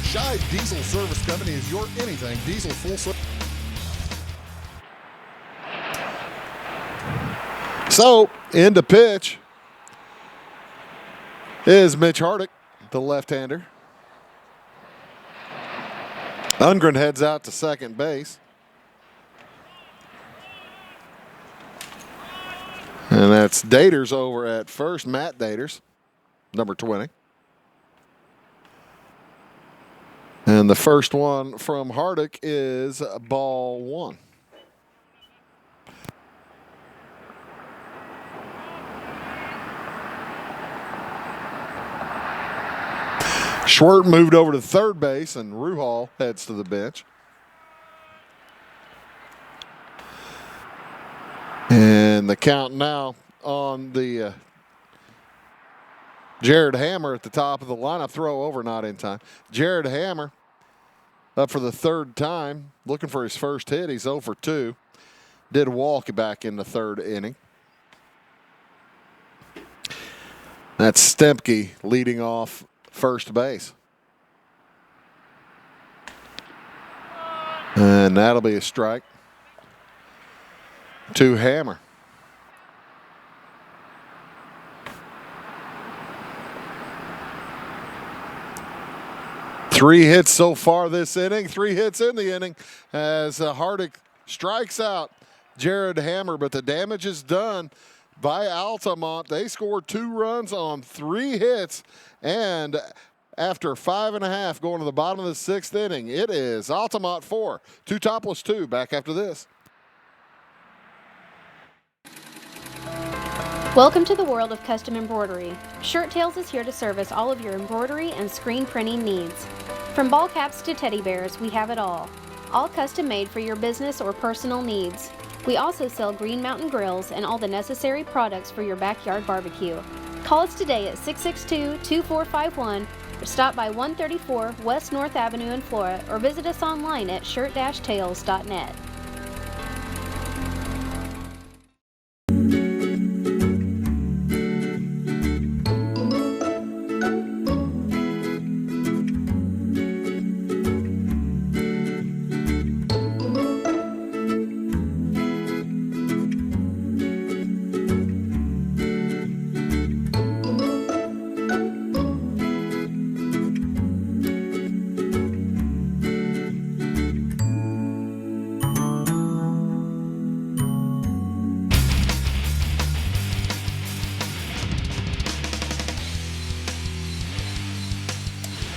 Shy Diesel Service Company is your anything diesel full service. So, in to pitch is Mitch Hardick, the left-hander. Lundgren heads out to second base. And that's Daters over at first, Matt Daters, number 20. And the first one from Hardick is ball one. Schwerdt moved over to third base, and Ruhal heads to the bench. And the count now on the Jared Hammer at the top of the lineup. Throw over, not in time. Jared Hammer up for the third time, looking for his first hit. He's 0 for 2. Did walk back in the third inning. That's Stempke leading off first base. And that'll be a strike to Hammer. Three hits so far this inning, 3 hits in the inning as Hardick strikes out Jared Hammer, but the damage is done by Altamont. They scored 2 runs on 3 hits, and after 5.5 going to the bottom of the 6th inning, it is Altamont 4, Teutopolis 2. Back after this. Welcome to the world of custom embroidery. Shirt Tails is here to service all of your embroidery and screen printing needs. From ball caps to teddy bears, we have it all. All custom made for your business or personal needs. We also sell Green Mountain grills and all the necessary products for your backyard barbecue. Call us today at 662-2451 or stop by 134 West North Avenue in Flora or visit us online at shirt-tails.net.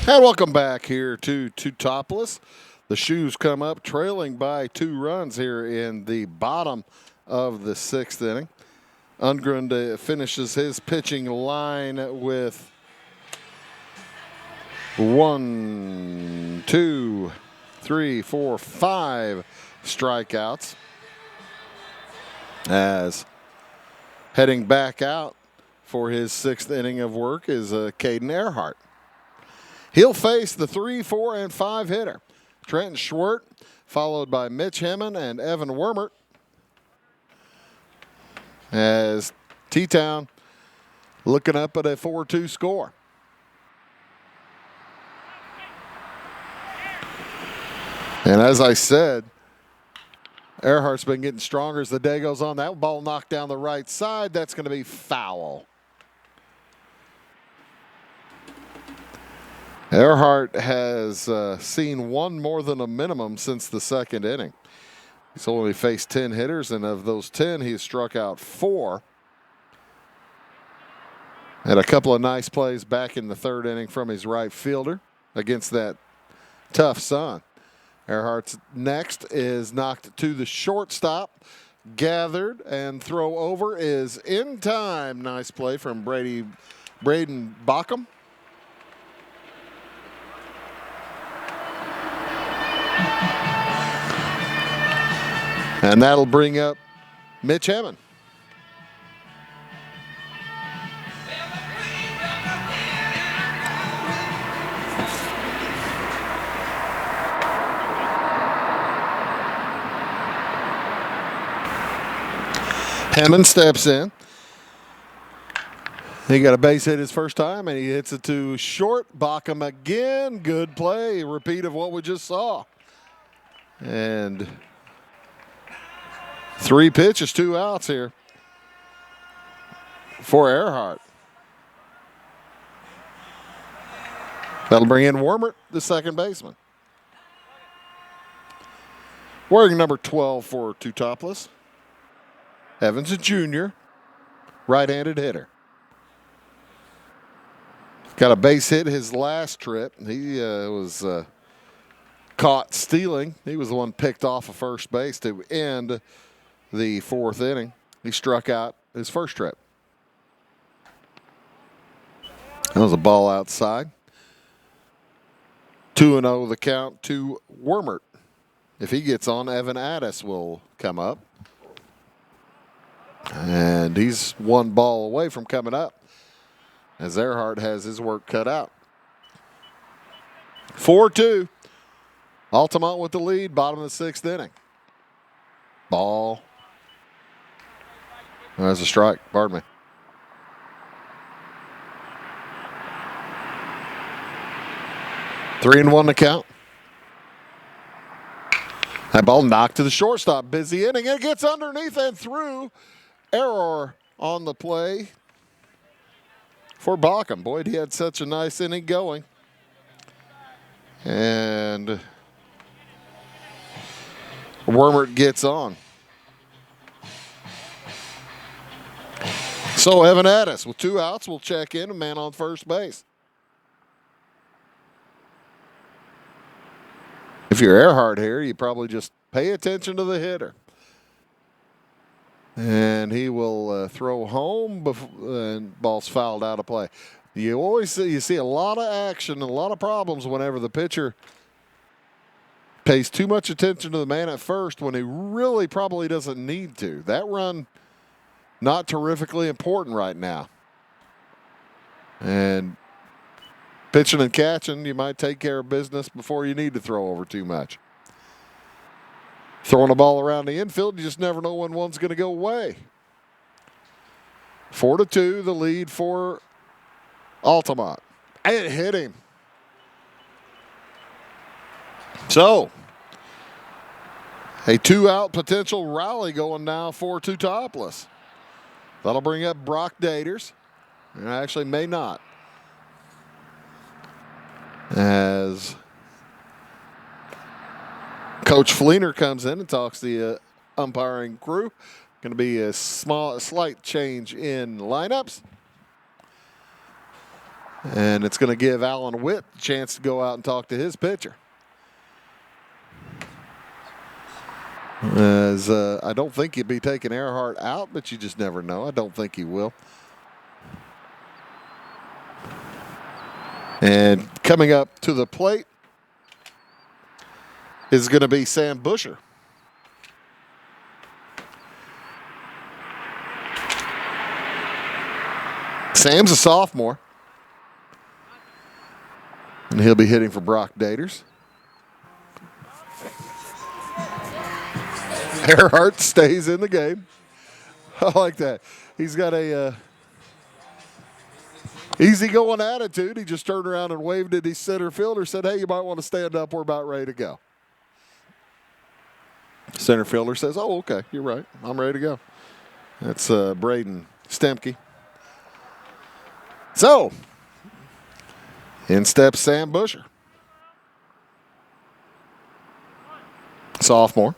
And welcome back here to Teutopolis. The Shoes come up trailing by 2 runs here in the bottom of the 6th inning. Lundgren finishes his pitching line with 1, 2, 3, 4, 5 strikeouts. As heading back out for his 6th inning of work is Caden Earhart. He'll face the 3, 4, and 5 hitter, Trenton Schwerdt, followed by Mitch Hemmon and Evan Wormert. As T-Town looking up at a 4-2 score. And as I said, Earhart's been getting stronger as the day goes on. That ball knocked down the right side. That's going to be foul. Earhart has seen one more than a minimum since the second inning. He's only faced 10 hitters, and of those 10, he's struck out 4. Had a couple of nice plays back in the third inning from his right fielder against that tough Sun. Earhart's next is knocked to the shortstop. Gathered and throw over is in time. Nice play from Braden Bockham. And that'll bring up Mitch Hammond. Hammond steps in. He got a base hit his first time, and he hits it to short. Bockham again. Good play. Repeat of what we just saw. And 3 pitches, 2 outs here for Earhart. That'll bring in Wormert, the second baseman. Wearing number 12 for Teutopolis. Evans, a junior, right-handed hitter. Got a base hit his last trip. He was caught stealing. He was the one picked off of first base to end the 4th inning. He struck out his first trip. That was a ball outside. 2-0 the count to Wormert. If he gets on, Evan Addis will come up. And he's 1 ball away from coming up as Earhart has his work cut out. 4-2. Altamont with the lead, bottom of the 6th inning. Ball. That's a strike, pardon me. Three and 1 to count. That ball knocked to the shortstop. Busy inning. It gets underneath and through. Error on the play for Bockham. Boy, he had such a nice inning going. And Wormert gets on. So Evan Addis with 2 outs will check in, a man on first base. If you're Earhart here, you probably just pay attention to the hitter. And he will throw home and ball's fouled out of play. You see a lot of action and a lot of problems whenever the pitcher pays too much attention to the man at first when he really probably doesn't need to. That run, not terrifically important right now. And pitching and catching, you might take care of business before you need to throw over too much. Throwing a ball around the infield, you just never know when one's going to go away. 4-2, the lead for Altamont. It hit him. So, a 2-out potential rally going now for Teutopolis. That'll bring up Brock Daters. And actually may not. As Coach Fleener comes in and talks to the umpiring crew. Going to be a slight change in lineups. And it's going to give Alan Witt a chance to go out and talk to his pitcher. As I don't think he'd be taking Earhart out, but you just never know. I don't think he will. And coming up to the plate is going to be Sam Busher. Sam's a sophomore. And he'll be hitting for Brock Daters. Earhart stays in the game. I like that. He's got a easygoing attitude. He just turned around and waved at his center fielder, said, hey, you might want to stand up. We're about ready to go. Center fielder says, "Oh, okay, you're right. I'm ready to go." That's Braden Stemke. So, in steps Sam Busher, sophomore.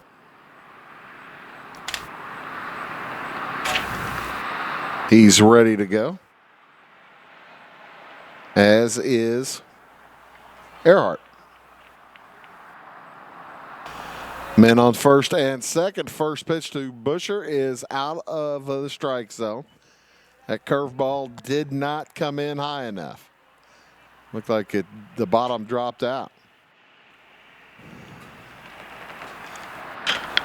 He's ready to go, as is Earhart. Men on first and second. First pitch to Busher is out of the strike zone. That curveball did not come in high enough. Looked like the bottom dropped out.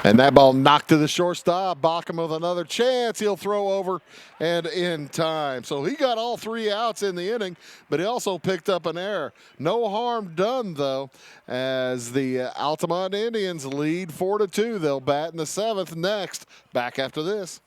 And that ball knocked to the shortstop. Bacham with another chance. He'll throw over and in time. So he got all 3 outs in the inning, but he also picked up an error. No harm done, though, as the Altamont Indians lead 4-2. They'll bat in the 7th next. Back after this.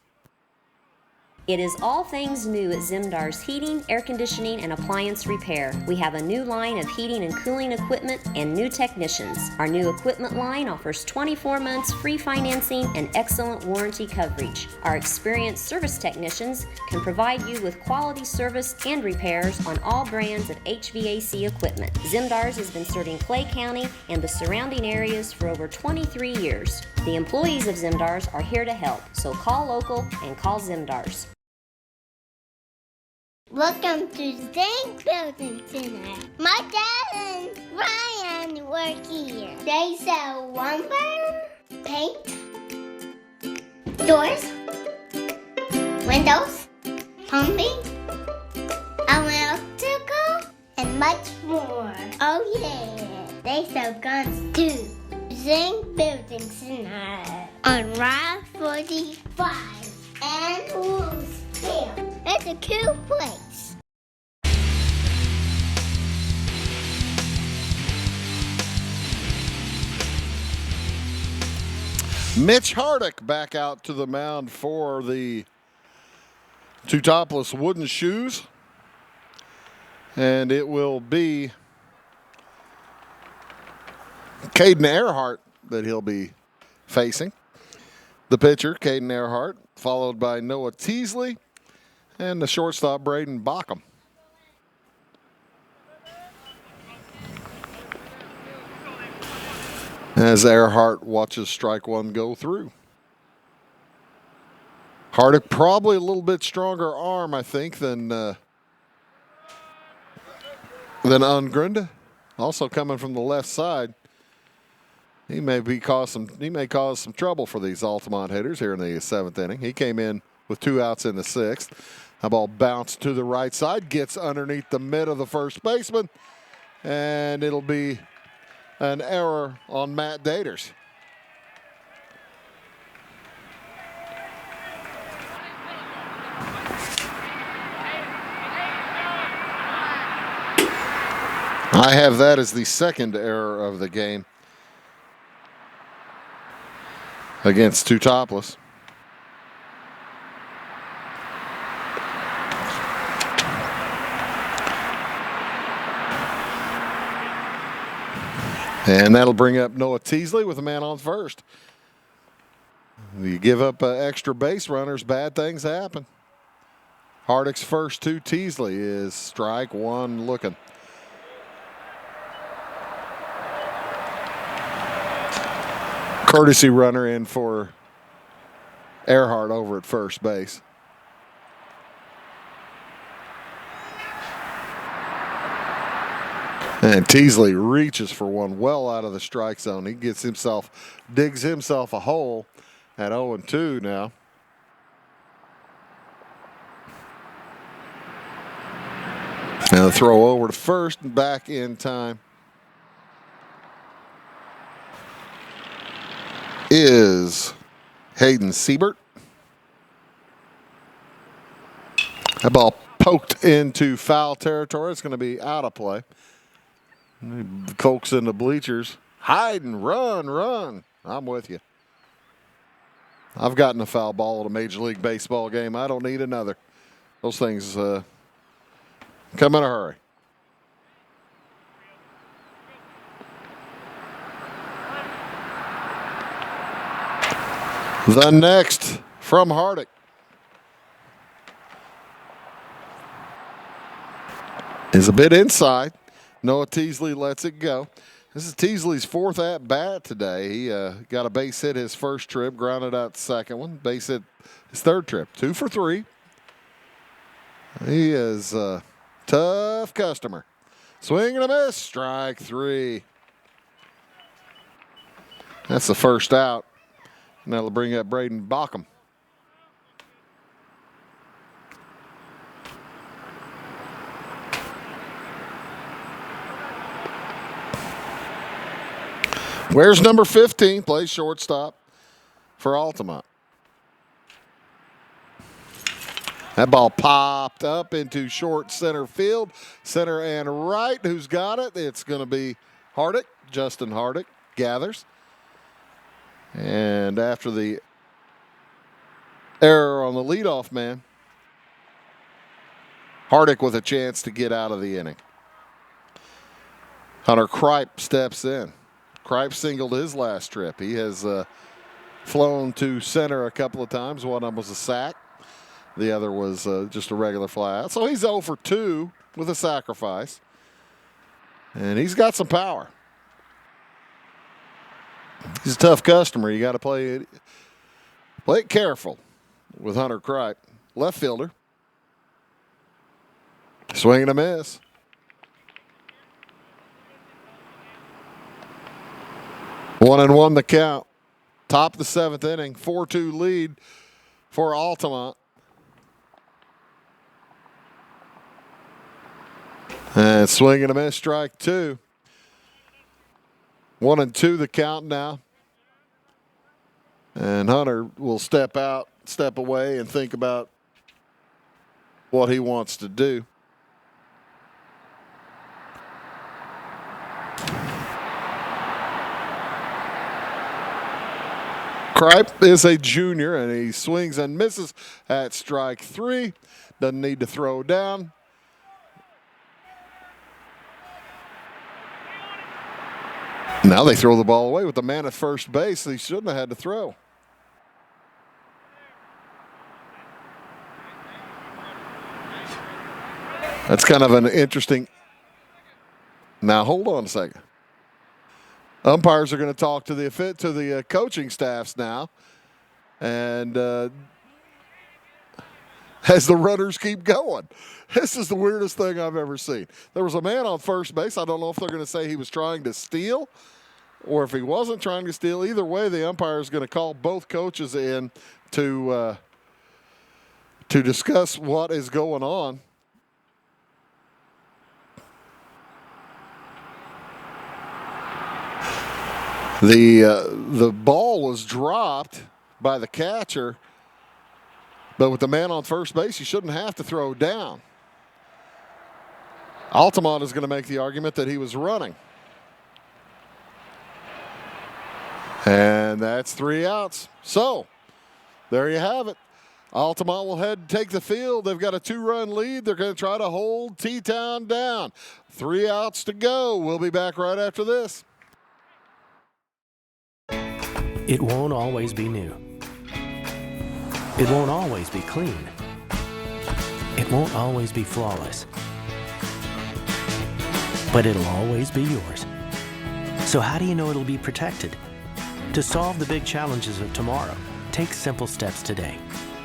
It is all things new at Zimdar's Heating, Air Conditioning, and Appliance Repair. We have a new line of heating and cooling equipment and new technicians. Our new equipment line offers 24 months free financing and excellent warranty coverage. Our experienced service technicians can provide you with quality service and repairs on all brands of HVAC equipment. Zimdar's has been serving Clay County and the surrounding areas for over 23 years. The employees of Zimdar's are here to help, so call local and call Zimdar's. Welcome to Zinc Building Center. My dad and Ryan work here. They sell lumber, paint, doors, windows, plumbing, electrical, and much more. Oh yeah, they sell guns too. Zinc Building Center on Route 45 and Louisville. It's a cool place. Mitch Hardick back out to the mound for the Teutopolis Wooden Shoes. And it will be Caden Earhart that he'll be facing. The pitcher, Caden Earhart, followed by Noah Teasley and the shortstop, Braden Bacham. As Earhart watches strike one go through. Hardick probably a little bit stronger arm, I think, than Ungrinda. Also coming from the left side. He may cause some trouble for these Altamont hitters here in the 7th inning. He came in with 2 outs in the 6th. The ball bounced to the right side, gets underneath the mid of the first baseman, and it'll be an error on Matt Daters. I have that as the second error of the game against Teutopolis. And that'll bring up Noah Teasley with a man on first. You give up extra base runners, bad things happen. Hardick's first to Teasley is strike one looking. Courtesy runner in for Earhart over at first base. And Teasley reaches for one well out of the strike zone. He digs himself a hole at 0-2 now. And a throw over to first and back in time is Hayden Siebert. That ball poked into foul territory. It's going to be out of play. He coaxes in the bleachers. Hide and run. I'm with you. I've gotten a foul ball at a Major League Baseball game. I don't need another. Those things come in a hurry. The next from Hardick is a bit inside. Noah Teasley lets it go. This is Teasley's fourth at bat today. He got a base hit his first trip, grounded out the second one. Base hit his third trip. 2 for 3. He is a tough customer. Swing and a miss. Strike 3. That's the first out. And that'll bring up Braden Bockham. Where's number 15? Plays shortstop for Altamont. That ball popped up into short center field. Center and right. Who's got it? It's going to be Hardick. Justin Hardick gathers. And after the error on the leadoff man, Hardick with a chance to get out of the inning. Hunter Kripe steps in. Kripe singled his last trip. He has flown to center a couple of times. One of them was a sack. The other was just a regular fly out. So he's 0 for 2 with a sacrifice. And he's got some power. He's a tough customer. You got to play it careful with Hunter Kripe. Left fielder. Swing and a miss. One and one the count. Top of the 7th inning. 4-2 lead for Altamont. And swing and a miss, strike 2. 1 and 2 the count now. And Hunter will step out, step away, and think about what he wants to do. Kripe is a junior, and he swings and misses at strike 3. Doesn't need to throw down. Now they throw the ball away with the man at first base. He shouldn't have had to throw. That's kind of an interesting. Now hold on a second. Umpires are going to talk to the coaching staffs now, and as the runners keep going. This is the weirdest thing I've ever seen. There was a man on first base. I don't know if they're going to say he was trying to steal or if he wasn't trying to steal. Either way, the umpire is going to call both coaches in to discuss what is going on. The ball was dropped by the catcher, but with the man on first base, you shouldn't have to throw down. Altamont is going to make the argument that he was running. And that's 3 outs. So, there you have it. Altamont will head and take the field. They've got a 2-run lead. They're going to try to hold T-Town down. 3 outs to go. We'll be back right after this. It won't always be new. It won't always be clean. It won't always be flawless. But it'll always be yours. So how do you know it'll be protected? To solve the big challenges of tomorrow, take simple steps today.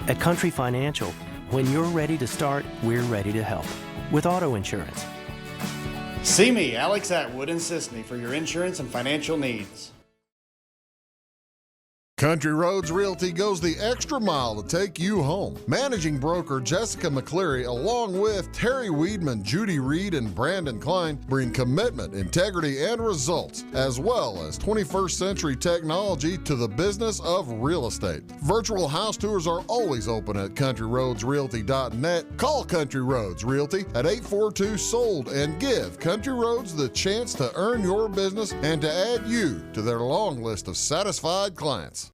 At Country Financial, when you're ready to start, we're ready to help. With auto insurance. See me, Alex Atwood in Sisney, for your insurance and financial needs. Country Roads Realty goes the extra mile to take you home. Managing broker Jessica McCleary, along with Terry Weedman, Judy Reed, and Brandon Klein, bring commitment, integrity, and results, as well as 21st century technology to the business of real estate. Virtual house tours are always open at CountryRoadsRealty.net. Call Country Roads Realty at 842-SOLD and give Country Roads the chance to earn your business and to add you to their long list of satisfied clients.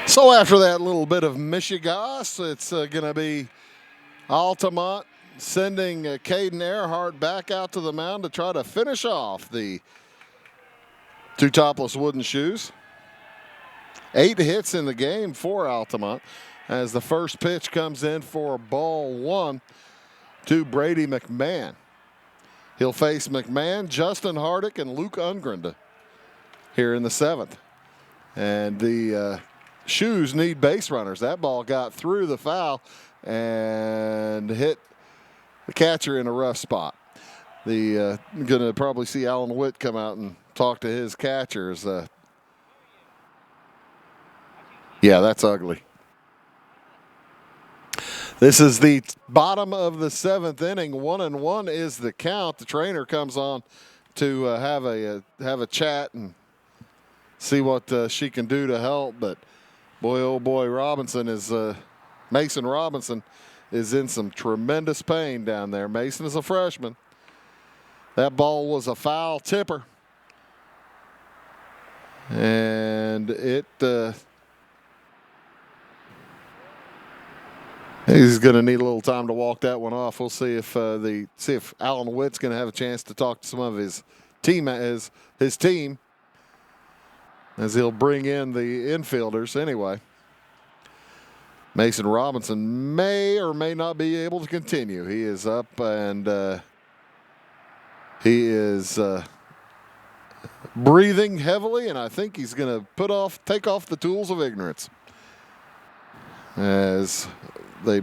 So after that little bit of Michigas, it's going to be Altamont sending Caden Earhart back out to the mound to try to finish off the Teutopolis Wooden Shoes. 8 hits in the game for Altamont as the first pitch comes in for ball 1 to Brady McMahon. He'll face McMahon, Justin Hardick, and Luke Ungren here in the 7th. And the Shoes need base runners. That ball got through the foul and hit the catcher in a rough spot. Going to probably see Alan Witt come out and talk to his catchers. Yeah, that's ugly. This is the bottom of the 7th inning. 1-1 is the count. The trainer comes on to have a chat and see what she can do to help. But boy, oh boy, Mason Robinson is in some tremendous pain down there. Mason is a freshman. That ball was a foul tipper, and he's going to need a little time to walk that one off. We'll see if Alan Witt's going to have a chance to talk to some of his team as he'll bring in the infielders anyway. Mason Robinson may or may not be able to continue. He is up and he is breathing heavily, and I think he's going to take off the tools of ignorance as they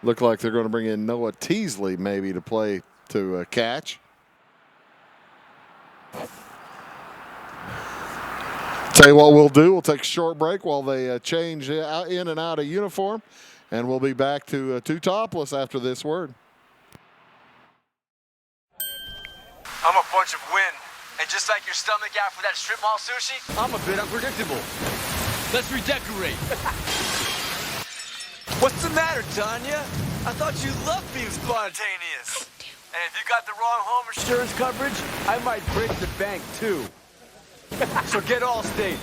look like they're going to bring in Noah Teasley maybe to play to catch. Tell you what we'll do. We'll take a short break while they change in and out of uniform, and we'll be back to Teutopolis after this word. I'm a bunch of wind, and just like your stomach after that strip mall sushi, I'm a bit unpredictable. Let's redecorate. What's the matter, Tanya? I thought you loved being spontaneous. And if you got the wrong home insurance coverage, I might break the bank too. So get Allstate.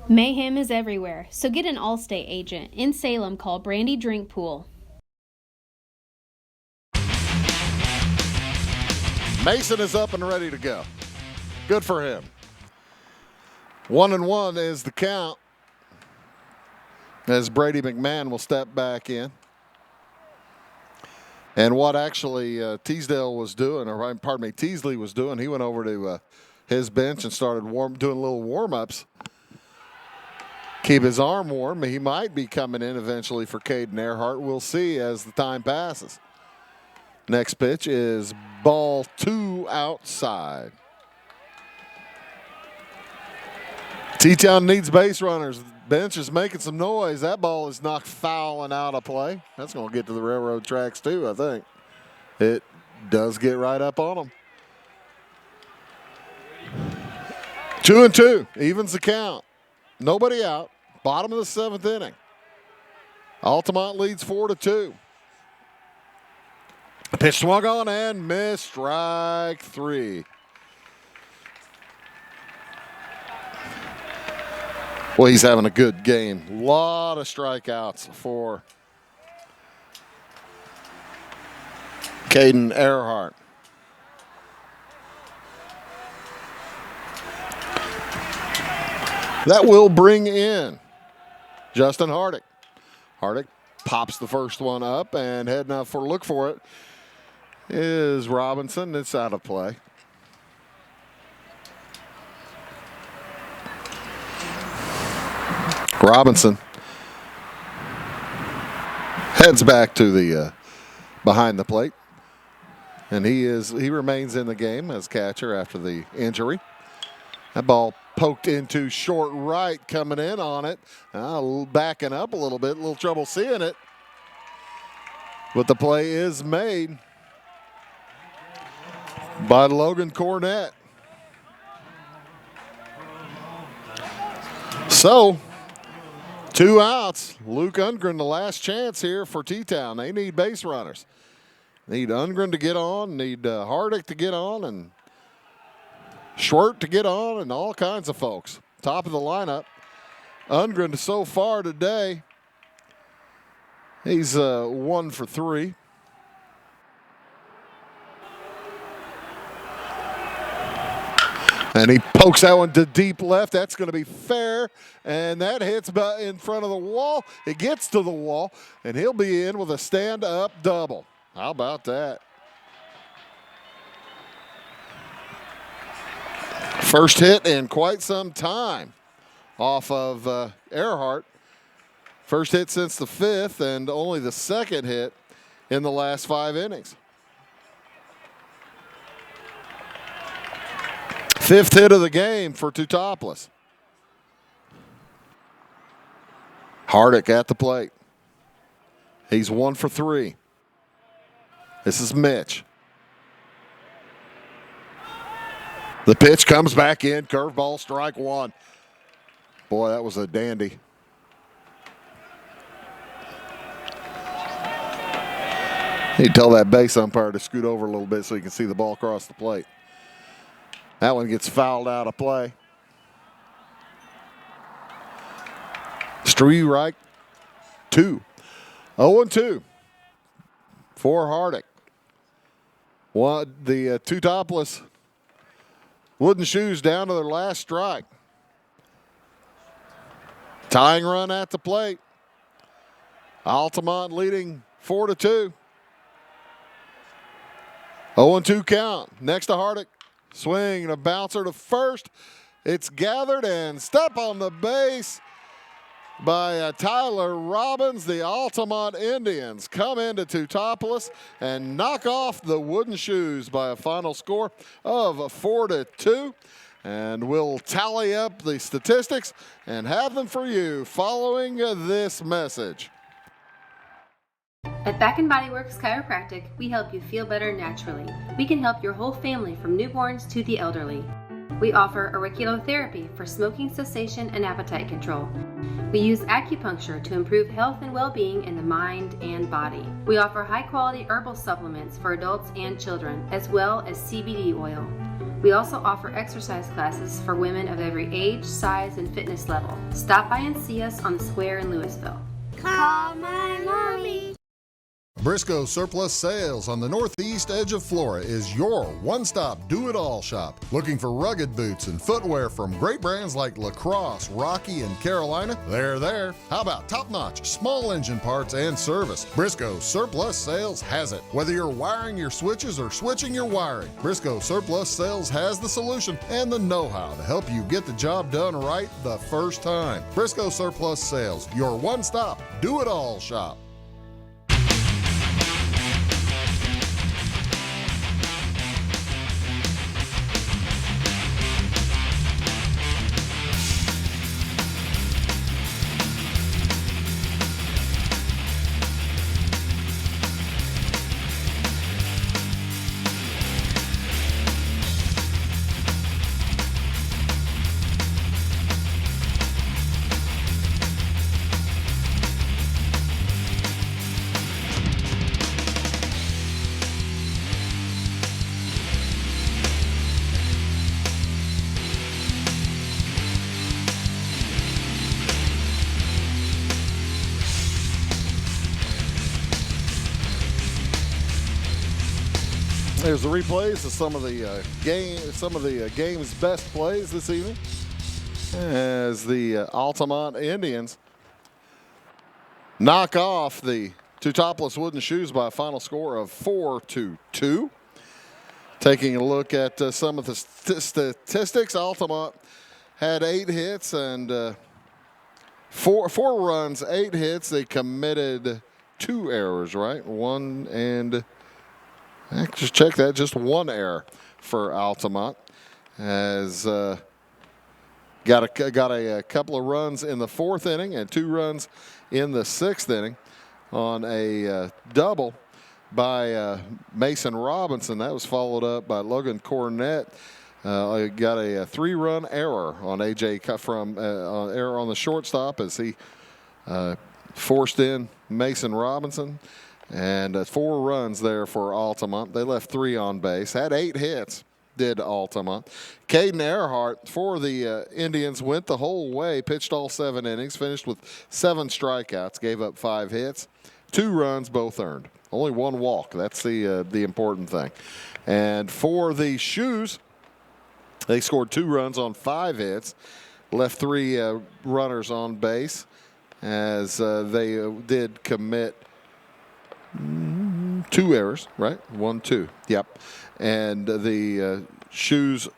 Mayhem is everywhere, so get an Allstate agent. In Salem, call Brandy Drinkpool. Mason is up and ready to go. Good for him. 1-1 is the count as Brady McMahon will step back in. And what actually Teasley was doing, he went over to his bench and started doing little warm-ups. Keep his arm warm. He might be coming in eventually for Caden Earhart. We'll see as the time passes. Next pitch is ball 2 outside. T-Town needs base runners. Bench is making some noise. That ball is knocked foul and out of play. That's going to get to the railroad tracks too, I think. It does get right up on them. 2-2, evens the count. Nobody out. Bottom of the 7th inning. Altamont leads 4-2. A pitch swung on and missed. Strike 3. Well, he's having a good game. A lot of strikeouts for Caden Earhart. That will bring in Justin Hardick. Hardick pops the first one up, and heading up for a look for it is Robinson. It's out of play. Robinson heads back to the behind the plate, and he remains in the game as catcher after the injury. That ball poked into short right, coming in on it. Backing up a little bit, a little trouble seeing it, but the play is made by Logan Cornett. So 2 outs. Luke Ungren, the last chance here for T-Town. They need base runners. Need Ungren to get on, need Hardick to get on, and Schwert to get on, and all kinds of folks. Top of the lineup. Ungren so far today He's 1 for 3. And he pokes that one to deep left. That's going to be fair. And that hits about in front of the wall. It gets to the wall, and he'll be in with a stand-up double. How about that? First hit in quite some time off of Earhart. First hit since the 5th, and only the second hit in the last 5 innings. 5th hit of the game for Teutopolis. Hardick at the plate. He's 1 for 3. This is Mitch. The pitch comes back in. Curveball, strike 1. Boy, that was a dandy. You tell that base umpire to scoot over a little bit so you can see the ball across the plate. That one gets fouled out of play. Strike 2. 0-2 for Hardick. The Teutopolis Wooden Shoes down to their last strike. Tying run at the plate. Altamont leading 4-2. 0-2 count. Next to Hardick. Swing and a bouncer to first. It's gathered and step on the base by Tyler Robbins. The Altamont Indians come into Teutopolis and knock off the Wooden Shoes by a final score of 4-2. And we'll tally up the statistics and have them for you following this message. At Back & Body Works Chiropractic, we help you feel better naturally. We can help your whole family from newborns to the elderly. We offer auriculotherapy for smoking cessation and appetite control. We use acupuncture to improve health and well-being in the mind and body. We offer high-quality herbal supplements for adults and children, as well as CBD oil. We also offer exercise classes for women of every age, size, and fitness level. Stop by and see us on the square in Louisville. Call my mommy. Briscoe Surplus Sales on the northeast edge of Flora is your one-stop do-it-all shop. Looking for rugged boots and footwear from great brands like Lacrosse, Rocky, and Carolina? They're there. How about top-notch small engine parts and service? Briscoe Surplus Sales has it. Whether you're wiring your switches or switching your wiring, Briscoe Surplus Sales has the solution and the know-how to help you get the job done right the first time. Briscoe Surplus Sales, your one-stop do-it-all shop. There's the replays of some of the game's best plays this evening, as the Altamont Indians knock off the Teutopolis Wooden Shoes by a final score of 4-2. Taking a look at some of the statistics, Altamont had 8 hits and 4 runs, 8 hits. They committed 2 errors, right? Just check that. Just 1 error for Altamont. Has got a couple of runs in the 4th inning and 2 runs in the 6th inning on a double by Mason Robinson. That was followed up by Logan Cornett. Got a 3-run error on AJ from error on the shortstop as he forced in Mason Robinson. And 4 runs there for Altamont. They left 3 on base. Had 8 hits, did Altamont. Caden Earhart for the Indians went the whole way, pitched all 7 innings, finished with 7 strikeouts, gave up 5 hits. 2 runs, both earned. Only 1 walk. That's the important thing. And for the Shoes, they scored 2 runs on 5 hits, left 3 runners on base, as they did commit 2 errors, right? 1, 2. Yep. And the Shoes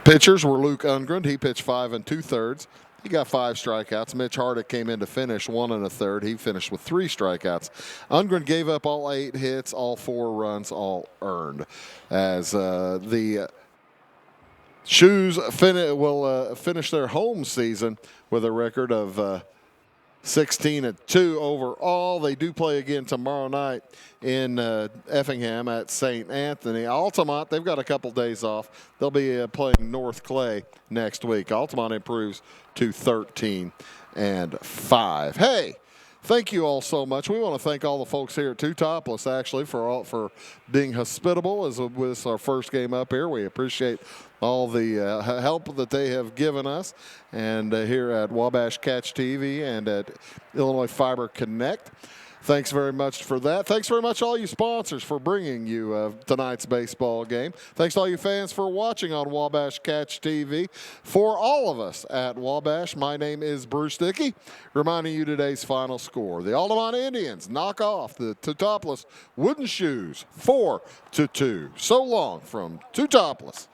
pitchers were Luke Ungren. He pitched 5 2/3. He got 5 strikeouts. Mitch Hardick came in to finish 1 1/3. He finished with 3 strikeouts. Ungren gave up all 8 hits, all 4 runs, all earned. As the Shoes will finish their home season with a record of 16-2 overall. They do play again tomorrow night in Effingham at St. Anthony. Altamont, they've got a couple days off. They'll be playing North Clay next week. Altamont improves to 13-5. Hey, thank you all so much. We want to thank all the folks here at Teutopolis, actually, for being hospitable as with our first game up here. We appreciate all the help that they have given us, and here at Wabash Catch TV and at Illinois Fiber Connect. Thanks very much for that. Thanks very much all you sponsors for bringing you tonight's baseball game. Thanks to all you fans for watching on Wabash Catch TV. For all of us at Wabash, my name is Bruce Dickey, reminding you today's final score. The Altamont Indians knock off the Teutopolis Wooden Shoes 4-2. So long from Teutopolis.